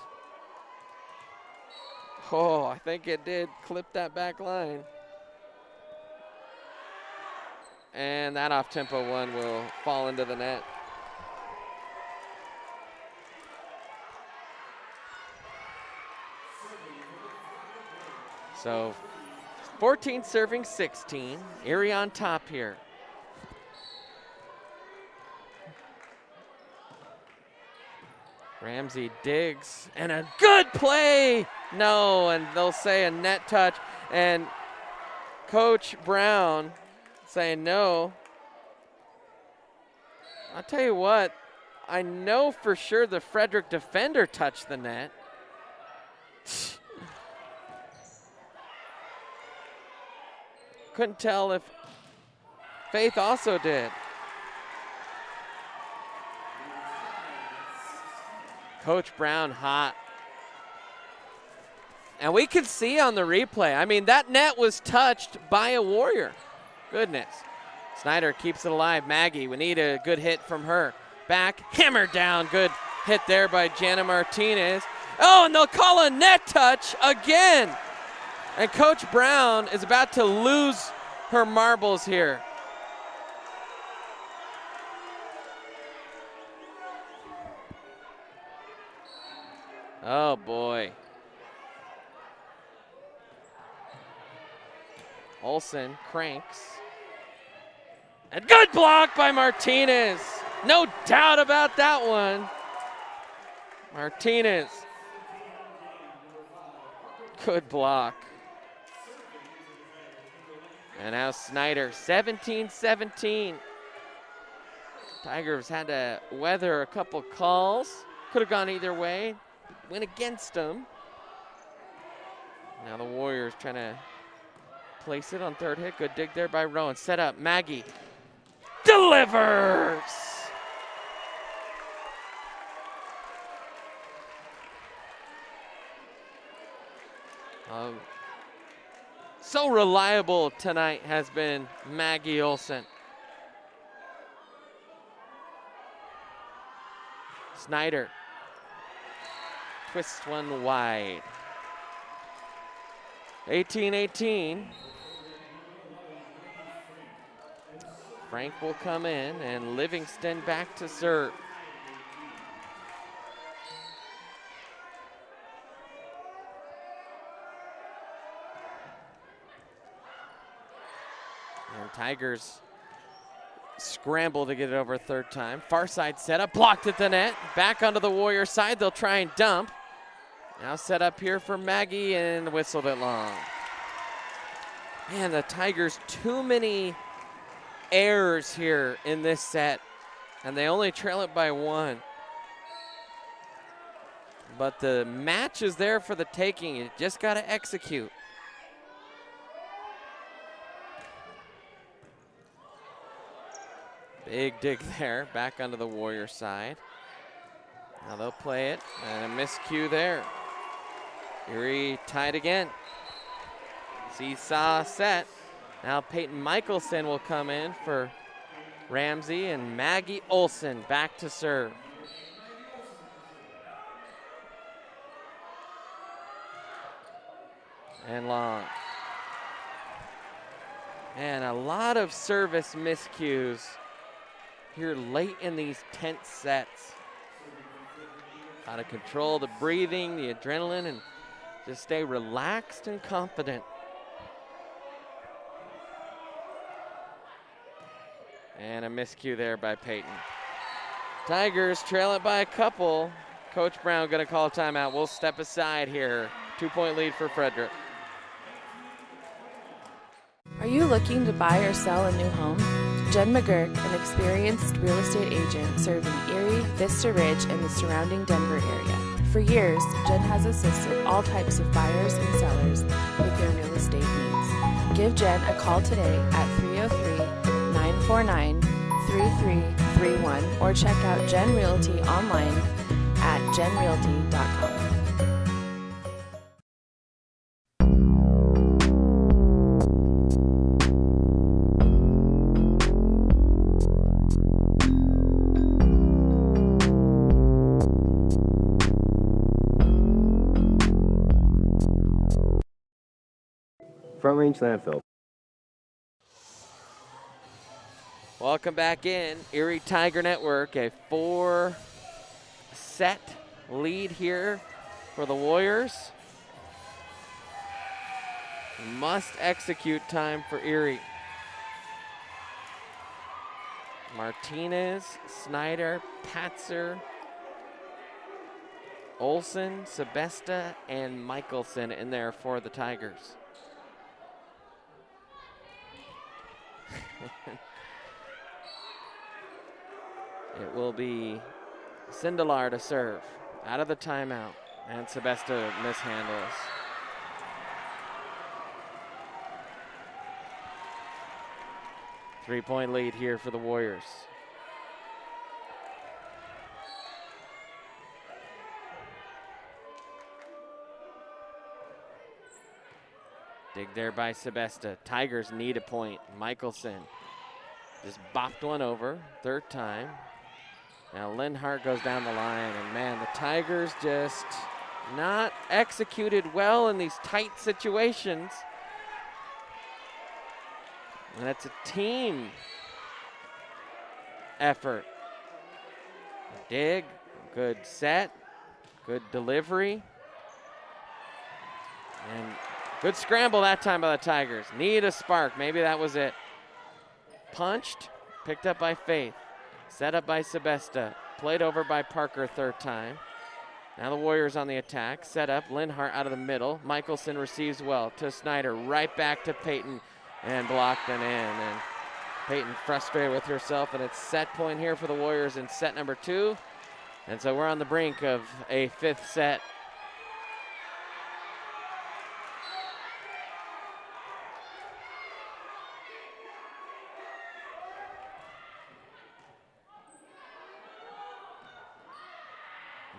oh, I think it did clip that back line. And that off-tempo one will fall into the net. So 14 serving 16. Erie on top here. Ramsey digs and a good play. No, and they'll say a net touch. And Coach Brown saying no. I'll tell you what, I know for sure the Frederick defender touched the net. Couldn't tell if Faith also did. Coach Brown hot. And we can see on the replay, I mean, that net was touched by a Warrior. Goodness. Snyder keeps it alive. Maggie, we need a good hit from her. Back, hammered down. Good hit there by Jana Martinez. Oh, and they'll call a net touch again. And Coach Brown is about to lose her marbles here. Oh, boy. Olsen cranks. And good block by Martinez. No doubt about that one. Martinez. Good block. And now Snyder, 17-17. Tigers had to weather a couple calls. Could have gone either way. Went against them. Now the Warriors trying to place it on third hit. Good dig there by Rowan. Set up, Maggie. Delivers! So reliable tonight has been Maggie Olsen. Snyder twists one wide. 18-18. Frank will come in and Livingston back to serve. And Tigers scramble to get it over a third time. Far side setup, blocked at the net. Back onto the Warrior side, they'll try and dump. Now set up here for Maggie and whistled it long. Man, the Tigers, too many errors here in this set, and they only trail it by one. But the match is there for the taking. You just got to execute. Big dig there, back onto the Warrior side. Now they'll play it, and a miscue there. Erie tied again. Seesaw set. Now Peyton Michelson will come in for Ramsey, and Maggie Olsen back to serve. And long. And a lot of service miscues here late in these tense sets. How to control the breathing, the adrenaline, and to stay relaxed and confident. And a miscue there by Peyton. Tigers trail it by a couple. Coach Brown going to call a timeout. We'll step aside here. 2-point lead for Frederick. Are you looking to buy or sell a new home? Jen McGurk, an experienced real estate agent serving Erie, Vista Ridge, and the surrounding Denver area. For years, Jen has assisted all types of buyers and sellers with their real estate needs. Give Jen a call today at 303-949-3331 or check out Jen Realty online at jenrealty.com. Front Range Landfill. Welcome back in. Erie Tiger Network, a 4-set lead here for the Warriors. Must execute time for Erie. Martinez, Snyder, Patzer, Olson, Sebesta, and Michelson in there for the Tigers. It will be Sindelar to serve out of the timeout, and Sebesta mishandles. Three-point lead here for the Warriors. Dig there by Sebesta. Tigers need a point. Michelson just bopped one over, third time. Now Linhart goes down the line, and man, the Tigers just not executed well in these tight situations. And it's a team effort. Dig, good set, good delivery. And good scramble that time by the Tigers. Need a spark, maybe that was it. Punched, picked up by Faith. Set up by Sebesta. Played over by Parker third time. Now the Warriors on the attack. Set up, Linhart out of the middle. Michelson receives well to Snyder. Right back to Peyton. And blocked and in. And Peyton frustrated with herself. And it's set point here for the Warriors in set number 2. And so we're on the brink of a 5th set.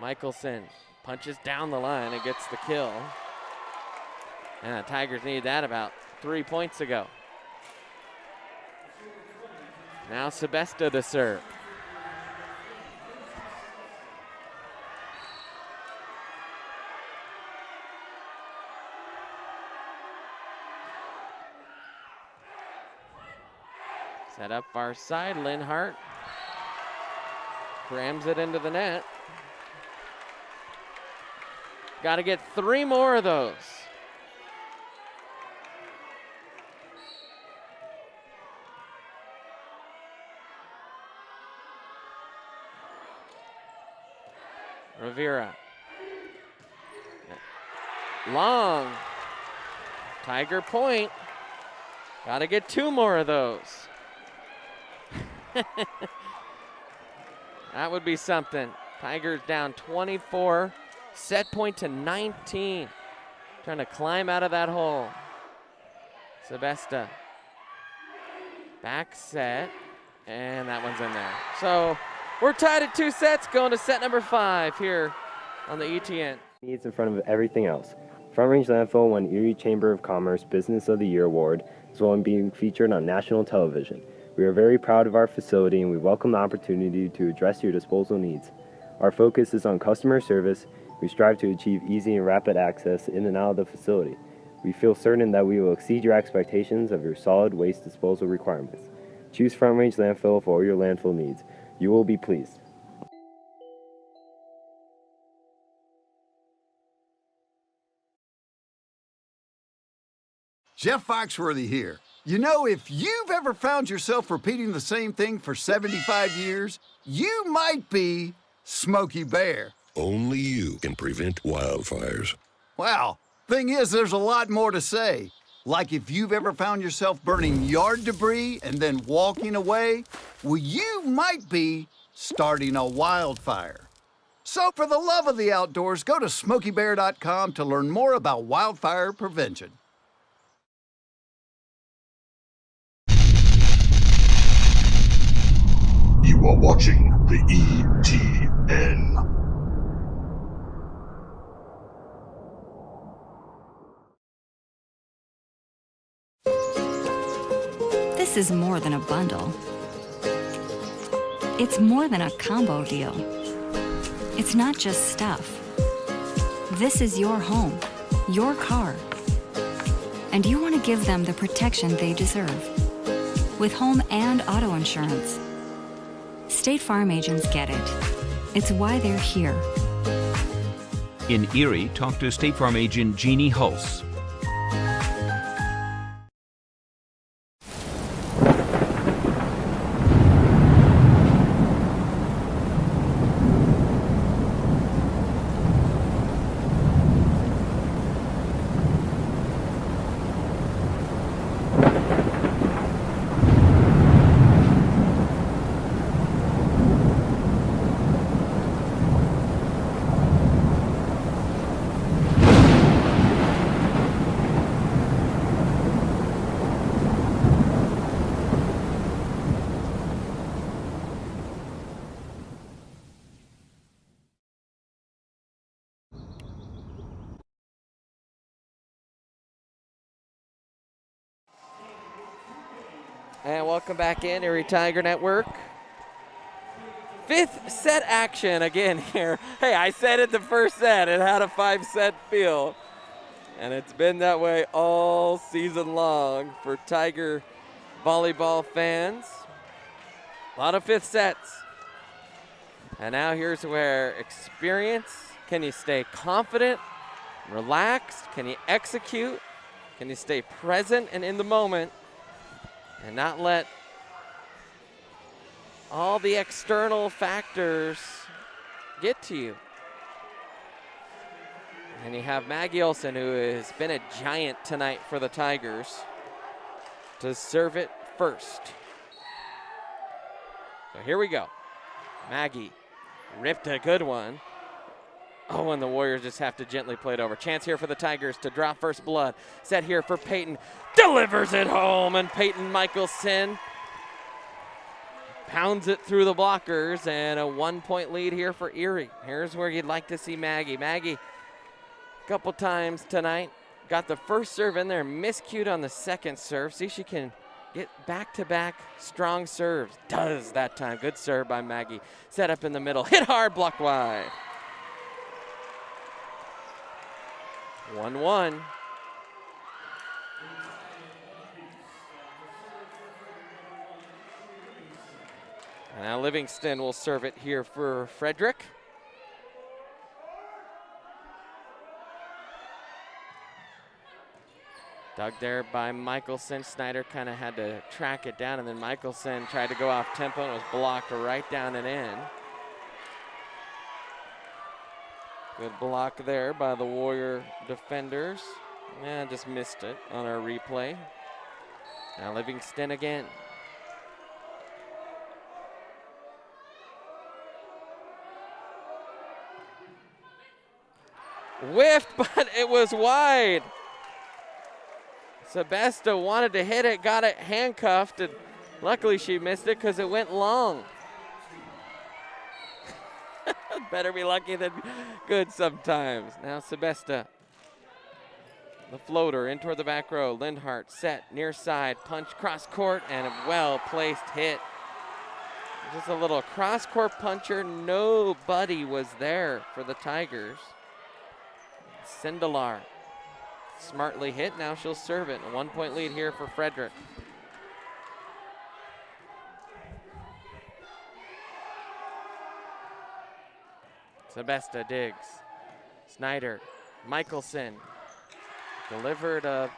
Michelson punches down the line and gets the kill. And the Tigers needed that about 3 points ago. Now Sebesta to serve. Set up far side, Linhart crams it into the net. Got to get 3 more of those. Rivera. Long. Tiger point. Got to get 2 more of those. That would be something. Tigers down 24. Set point to 19. Trying to climb out of that hole. Sebesta. Back set. And that one's in there. So we're tied at 2 sets, going to set number 5 here on the ETN. Needs in front of everything else. Front Range Landfill won Erie Chamber of Commerce Business of the Year Award, as well as being featured on national television. We are very proud of our facility, and we welcome the opportunity to address your disposal needs. Our focus is on customer service. We strive to achieve easy and rapid access in and out of the facility. We feel certain that we will exceed your expectations of your solid waste disposal requirements. Choose Front Range Landfill for all your landfill needs. You will be pleased. Jeff Foxworthy here. You know, if you've ever found yourself repeating the same thing for 75 years, you might be Smokey Bear. Only you can prevent wildfires. Well, thing is, there's a lot more to say. Like if you've ever found yourself burning yard debris and then walking away, well, you might be starting a wildfire. So for the love of the outdoors, go to SmokeyBear.com to learn more about wildfire prevention. You are watching the ETN. This is more than a bundle. It's more than a combo deal. It's not just stuff. This is your home, your car. And you want to give them the protection they deserve. With home and auto insurance. State Farm agents get it. It's why they're here. In Erie, talk to State Farm agent Jeannie Hulse. And welcome back in, Erie Tiger Network. Fifth set action again here. Hey, I said it the first set. It had a 5-set feel. And it's been that way all season long for Tiger volleyball fans. A lot of fifth sets. And now here's where experience, can you stay confident, relaxed, can you execute, can you stay present and in the moment, and not let all the external factors get to you. And you have Maggie Olson, who has been a giant tonight for the Tigers, to serve it first. So here we go. Maggie ripped a good one. Oh, and the Warriors just have to gently play it over. Chance here for the Tigers to draw first blood. Set here for Peyton. Delivers it home, and Peyton Michelson pounds it through the blockers, and a 1-point lead here for Erie. Here's where you'd like to see Maggie. Maggie, a couple times tonight, got the first serve in there, miscued on the second serve. See if she can get back-to-back strong serves. Does that time. Good serve by Maggie. Set up in the middle. Hit hard, blocked wide. 1-1. And now Livingston will serve it here for Frederick. Dug there by Michelson. Snyder kind of had to track it down, and then Michelson tried to go off tempo and was blocked right down and in. Good block there by the Warrior defenders. And just missed it on our replay. Now Livingston again. Whiffed, but it was wide. Sebesta wanted to hit it, got it handcuffed, and luckily she missed it because it went long. Better be lucky than good sometimes. Now Sebesta, the floater in toward the back row. Lindhart set near side, punch cross court, and a well-placed hit. Just a little cross court puncher. Nobody was there for the Tigers. Sindelar smartly hit. Now she'll serve it. A 1-point lead here for Frederick. Sebesta digs. Snyder, Michelson delivered a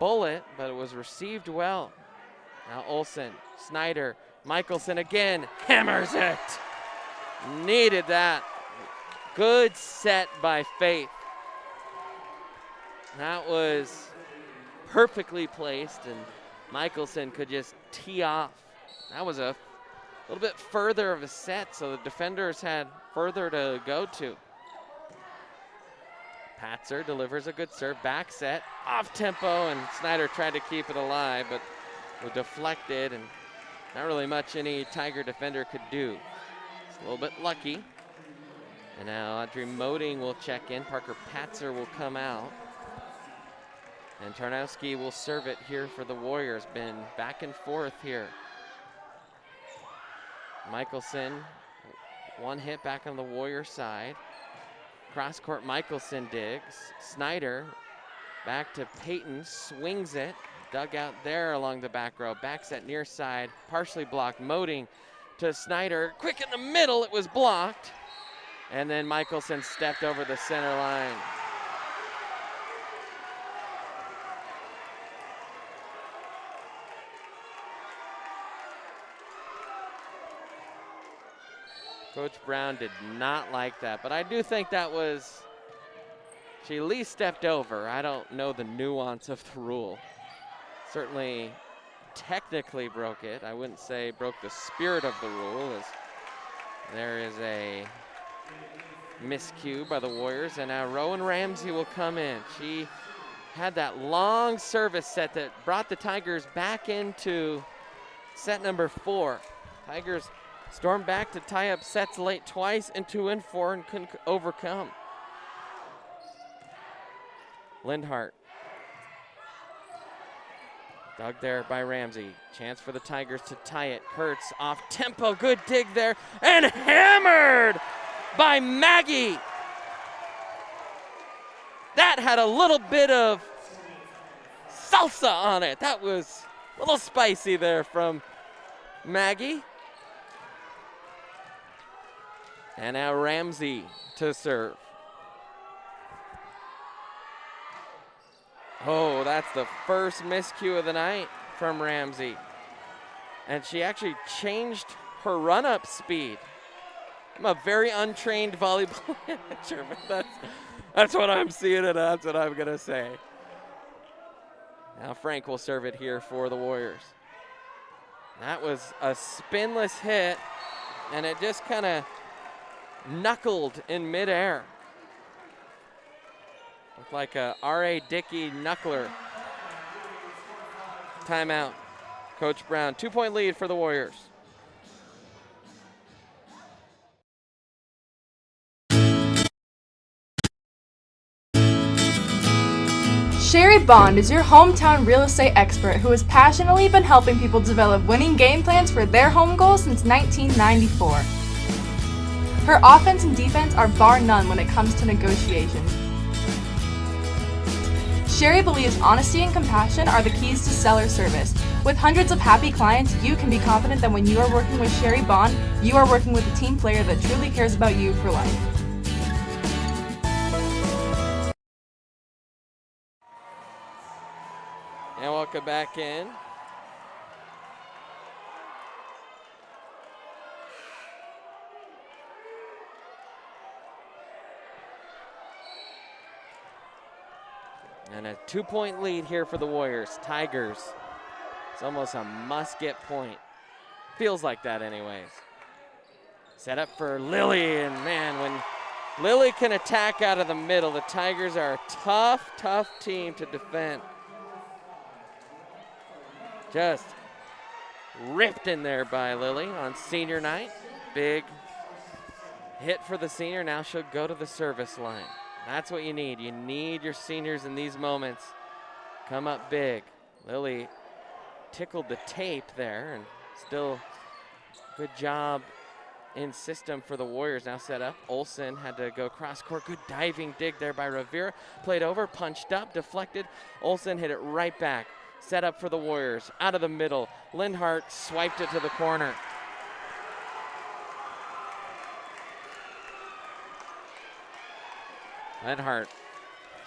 bullet, but it was received well. Now Olsen, Snyder, Michelson again, hammers it. Needed that. Good set by Faith. That was perfectly placed, and Michelson could just tee off. That was a little bit further of a set, so the defenders had further to go to. Patzer delivers a good serve, back set, off tempo, and Snyder tried to keep it alive, but was deflected, and not really much any Tiger defender could do. It's a little bit lucky. And now Audrey Moding will check in. Parker Patzer will come out. And Tarnowski will serve it here for the Warriors. Been back and forth here. Michelson, one hit back on the Warrior side. Cross court, Michelson digs. Snyder back to Payton, swings it. Dug out there along the back row. Back set near side, partially blocked. Moding to Snyder, quick in the middle, it was blocked. And then Michelson stepped over the center line. Coach Brown did not like that, but I do think that was, she at least stepped over. I don't know the nuance of the rule. Certainly technically broke it. I wouldn't say broke the spirit of the rule, as there is a miscue by the Warriors, and now Rowan Ramsey will come in. She had that long service set that brought the Tigers back into set number 4. Tigers stormed back to tie up sets late twice and 2 and 4 and couldn't overcome. Lindhart. Dug there by Ramsey. Chance for the Tigers to tie it. Kurtz off tempo, good dig there, and hammered by Maggie. That had a little bit of salsa on it. That was a little spicy there from Maggie. And now Ramsey to serve. Oh, that's the first miscue of the night from Ramsey. And she actually changed her run-up speed. I'm a very untrained volleyball manager, but that's what I'm seeing, and that's what I'm gonna say. Now Frank will serve it here for the Warriors. That was a spinless hit, and it just kind of knuckled in midair. Looked like a R.A. Dickey knuckler. Timeout. Coach Brown, 2-point lead for the Warriors. Sherry Bond is your hometown real estate expert who has passionately been helping people develop winning game plans for their home goals since 1994. Her offense and defense are bar none when it comes to negotiations. Sherry believes honesty and compassion are the keys to seller service. With hundreds of happy clients, you can be confident that when you are working with Sherry Bond, you are working with a team player that truly cares about you for life. And welcome back in. And a 2-point lead here for the Warriors. Tigers, it's almost a must-get point. Feels like that anyways. Set up for Lily, and man, when Lily can attack out of the middle, the Tigers are a tough, tough team to defend. Just ripped in there by Lily on senior night. Big hit for the senior. Now she'll go to the service line. That's what you need. You need your seniors in these moments. Come up big. Lily tickled the tape there, and still good job in system for the Warriors. Now set up. Olsen had to go cross court. Good diving dig there by Rivera. Played over, punched up, deflected. Olsen hit it right back. Set up for the Warriors. Out of the middle. Lindhart swiped it to the corner. Lindhart,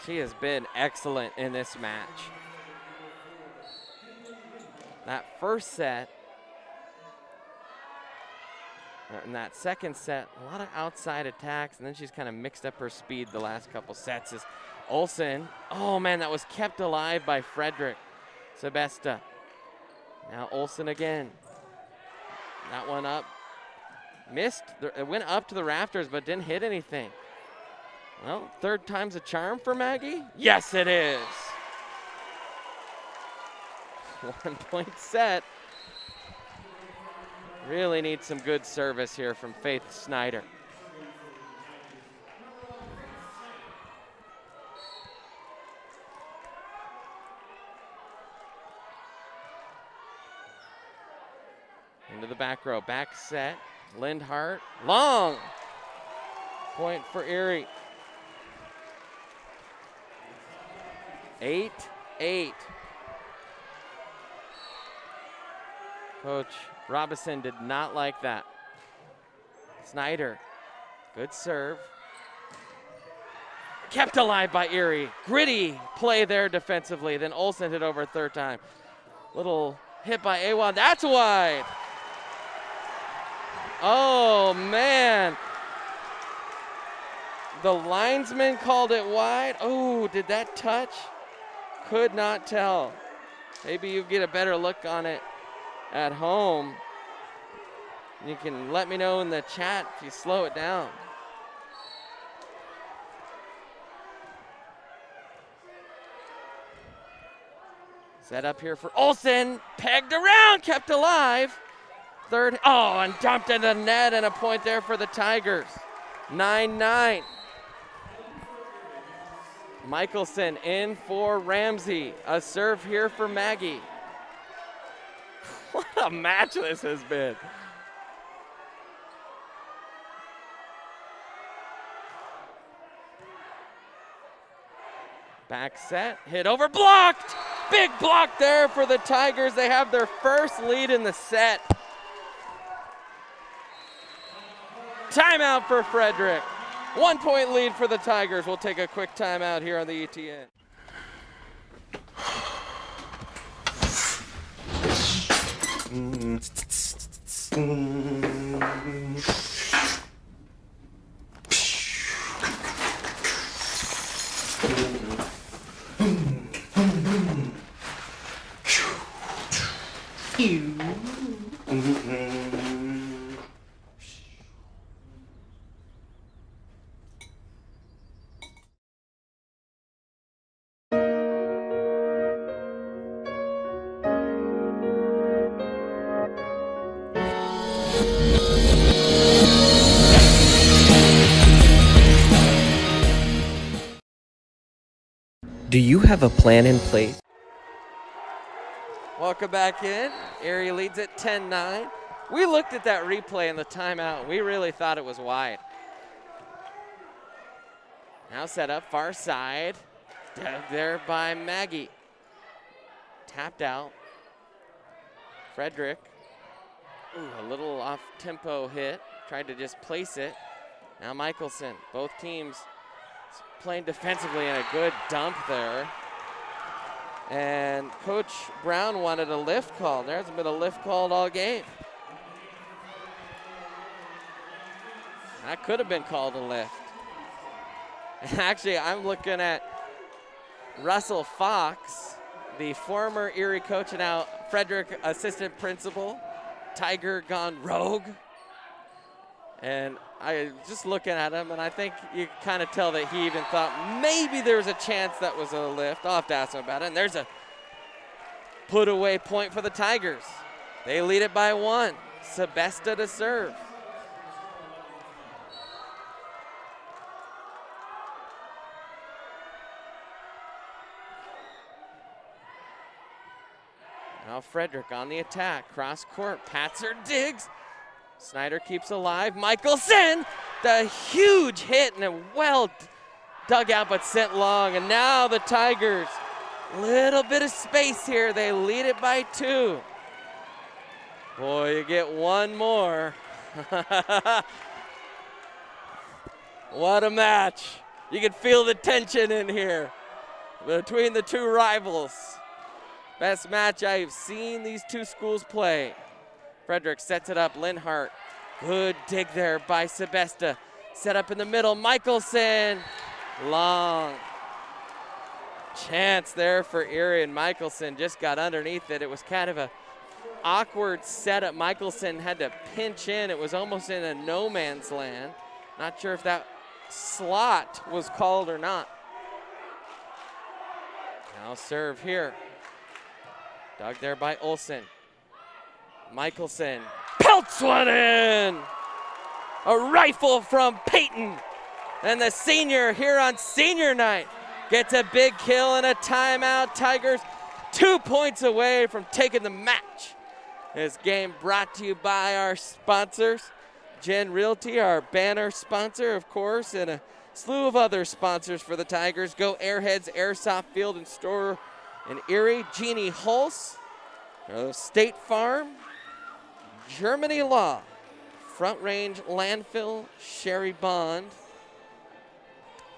she has been excellent in this match. that first set. In that second set, a lot of outside attacks, and then she's kind of mixed up her speed the last couple sets. As Olsen, oh man, that was kept alive by Frederick. Sebesta. Now Olsen again. That one up. Missed. It went up to the rafters, but didn't hit anything. Well, third time's a charm for Maggie? Yes, it is. 1 point set. Really need some good service here from Faith Snyder. Into the back row, back set. Lindhart, long. Point for Erie. 8-8. Coach Robinson did not like that. Snyder, good serve. Kept alive by Erie. Gritty play there defensively. Then Olsen hit over a third time. Little hit by Awan, that's wide. Oh man. The linesman called it wide. Oh, did that touch? Could not tell. Maybe you get a better look on it at home. You can let me know in the chat if you slow it down. Set up here for Olsen, pegged around, kept alive. Third, oh, and dumped in the net, and a point there for the Tigers. 9-9. Michelson in for Ramsey. A serve here for Maggie. What a match this has been. Back set, hit over, blocked! Big block there for the Tigers. They have their first lead in the set. Timeout for Frederick. 1 point lead for the Tigers. We'll take a quick timeout here on the ETN. Do you have a plan in place? Welcome back in. Erie leads at 10-9. We looked at that replay in the timeout. We really thought it was wide. Now set up far side. Dug there by Maggie. Tapped out. Frederick. Ooh, a little off-tempo hit. Tried to just place it. Now Michelson. Both teams playing defensively and a good dump there. And Coach Brown wanted a lift call. There hasn't been a lift called all game. That could have been called a lift. Actually, I'm looking at Russell Fox, the former Erie coach and now Frederick assistant principal. Tiger gone rogue. And I just looking at him, and I think you kind of tell that he even thought maybe there was a chance that was a lift. I'll have to ask him about it. And there's a put away point for the Tigers. They lead it by 1. Sebesta to serve. Now Frederick on the attack, cross court, Patzer digs. Snyder keeps alive. Michelson, the huge hit and a well dug out but sent long. And now the Tigers, little bit of space here. They lead it by 2. Boy, you get one more. What a match. You can feel the tension in here between the two rivals. Best match I've seen these two schools play. Frederick sets it up. Linhart. Good dig there by Sebesta. Set up in the middle. Michelson. Long. Chance there for Erie, and Michelson just got underneath it. It was kind of a awkward setup. Michelson had to pinch in. It was almost in a no man's land. Not sure if that slot was called or not. Now serve here. Dug there by Olsen. Michelson pelts one in. A rifle from Peyton. And the senior here on senior night gets a big kill and a timeout. Tigers 2 points away from taking the match. This game brought to you by our sponsors. Gen Realty, our banner sponsor, of course, and a slew of other sponsors for the Tigers. Go Airheads Airsoft Field and Store in Erie. Jeannie Hulse, State Farm, Germany Law, Front Range Landfill, Sherry Bond,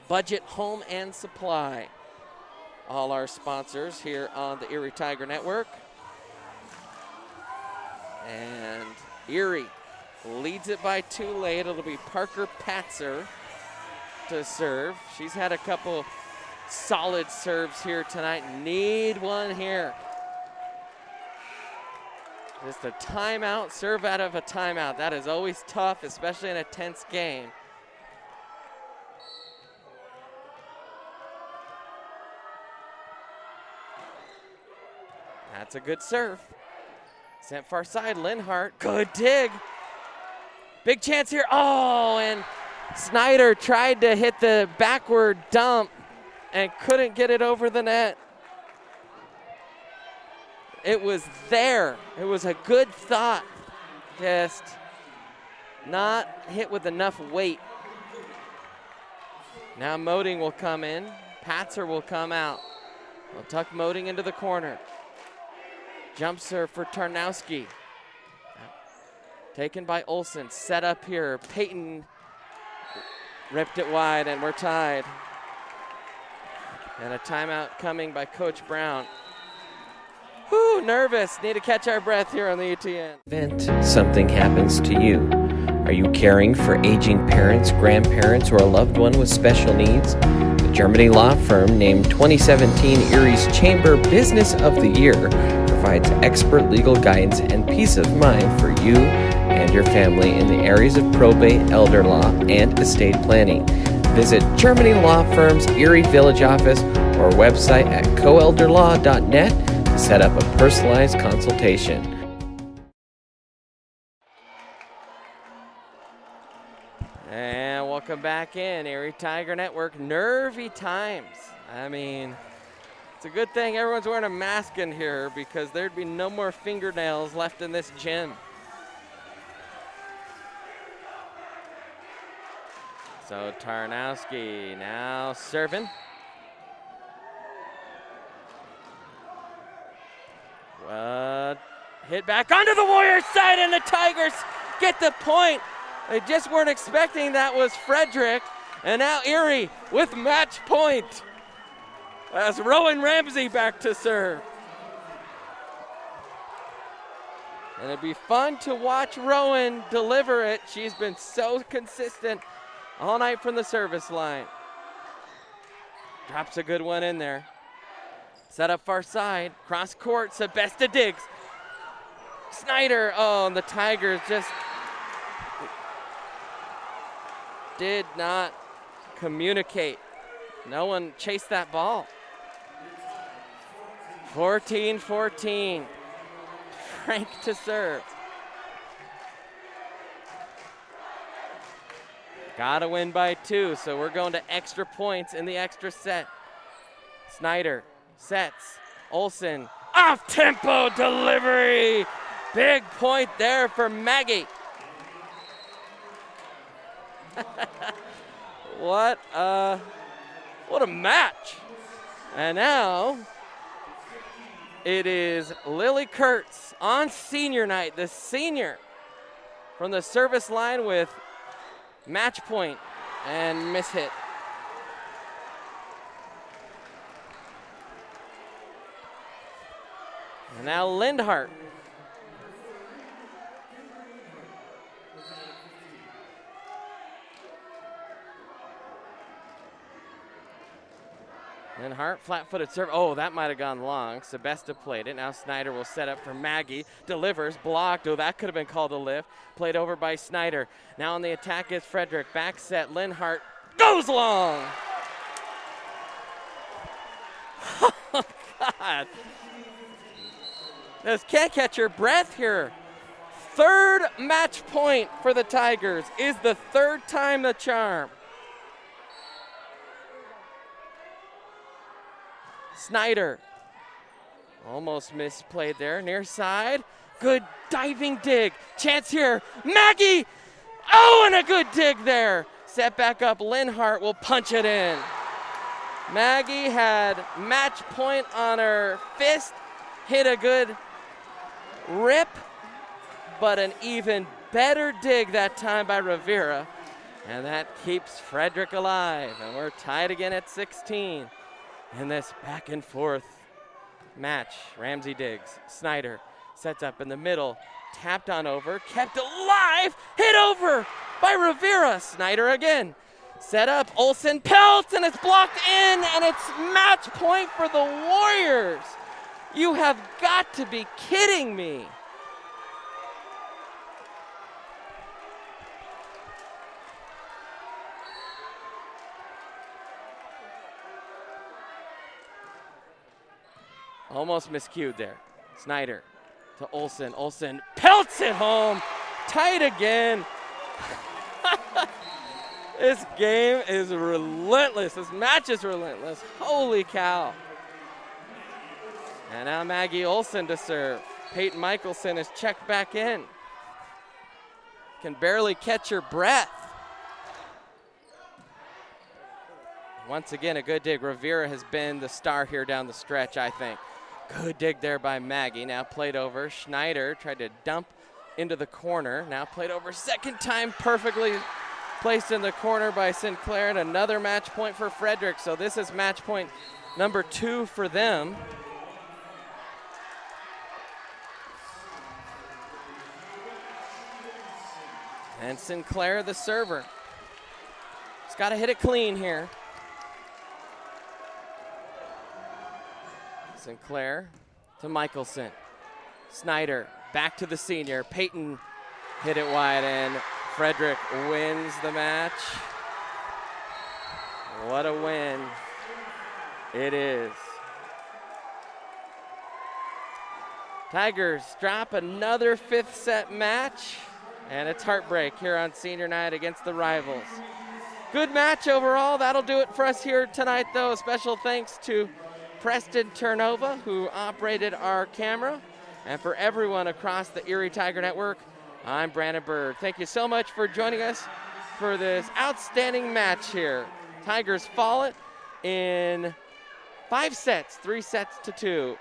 Budget Home and Supply. All our sponsors here on the Erie Tiger Network. And Erie leads it by 2 late. It'll be Parker Patzer to serve. She's had a couple solid serves here tonight. Need one here. Just a timeout, serve out of a timeout. That is always tough, especially in a tense game. That's a good serve. Sent far side, Linhart, good dig. Big chance here, oh, and Snyder tried to hit the backward dump and couldn't get it over the net. It was there, it was a good thought, just not hit with enough weight. Now Moding will come in, Patzer will come out. We'll tuck Moding into the corner. Jump serve for Tarnowski. Taken by Olsen, set up here. Peyton ripped it wide and we're tied. And a timeout coming by Coach Brown. Whew, nervous, need to catch our breath here on the ETN. Event something happens to you. Are you caring for aging parents, grandparents, or a loved one with special needs? The Germany law firm named 2017 Erie's Chamber Business of the Year provides expert legal guidance and peace of mind for you and your family in the areas of probate, elder law, and estate planning. Visit Germany Law Firm's Erie Village office or website at coelderlaw.net to set up a personalized consultation. And welcome back in, Erie Tiger Network. Nervy times. I mean, it's a good thing everyone's wearing a mask in here because there'd be no more fingernails left in this gym. So Tarnowski now serving. Hit back onto the Warriors side and the Tigers get the point. They just weren't expecting that was Frederick. And now Erie with match point. As Rowan Ramsey back to serve. And it'd be fun to watch Rowan deliver it. She's been so consistent all night from the service line. Drops a good one in there. Set up far side, cross court, Sebesta digs. Snyder, oh, and the Tigers just did not communicate. No one chased that ball. 14-14. Frank to serve. Gotta win by 2, so we're going to extra points in the extra set. Snyder sets. Olsen, off-tempo delivery. Big point there for Maggie. What a match. And now it is Lily Kurtz on senior night, the senior from the service line with match point and miss hit. And now Lindhart. Lindhart, flat-footed serve. Oh, that might have gone long. Sebesta played it. Now Snyder will set up for Maggie. Delivers, blocked. Oh, that could have been called a lift. Played over by Snyder. Now on the attack is Frederick. Back set. Lindhart goes long. Oh, God. Just can't catch your breath here. Third match point for the Tigers. Is the third time the charm. Snyder almost misplayed there, near side. Good diving dig. Chance here. Maggie! Oh, and a good dig there. Set back up. Lindhart will punch it in. Maggie had match point on her fist. Hit a good rip, but an even better dig that time by Rivera. And that keeps Frederick alive. And we're tied again at 16. In this back and forth match, Ramsey digs. Snyder sets up in the middle, tapped on over, kept alive, hit over by Rivera. Snyder again, set up, Olsen pelts, and it's blocked in, and it's match point for the Warriors. You have got to be kidding me. Almost miscued there. Snyder to Olsen. Olsen pelts it home. Tight again. This game is relentless. This match is relentless. Holy cow. And now Maggie Olsen to serve. Peyton Michelson is checked back in. Can barely catch her breath. Once again, a good dig. Rivera has been the star here down the stretch, I think. Good dig there by Maggie. Now played over. Schneider tried to dump into the corner. Now played over. Second time perfectly placed in the corner by Sinclair. And another match point for Frederick. So this is match point number 2 for them. And Sinclair, the server. He's got to hit it clean here. Sinclair to Michelson. Snyder back to the senior. Peyton hit it wide and Frederick wins the match. What a win it is. Tigers drop another 5th set match, and it's heartbreak here on senior night against the rivals. Good match overall. That'll do it for us here tonight, though. Special thanks to Preston Turnova, who operated our camera. And for everyone across the Erie Tiger Network, I'm Brandon Bird. Thank you so much for joining us for this outstanding match here. Tigers fall it in 5 sets, 3 sets to 2.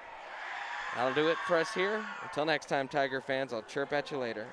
That'll do it for us here. Until next time, Tiger fans, I'll chirp at you later.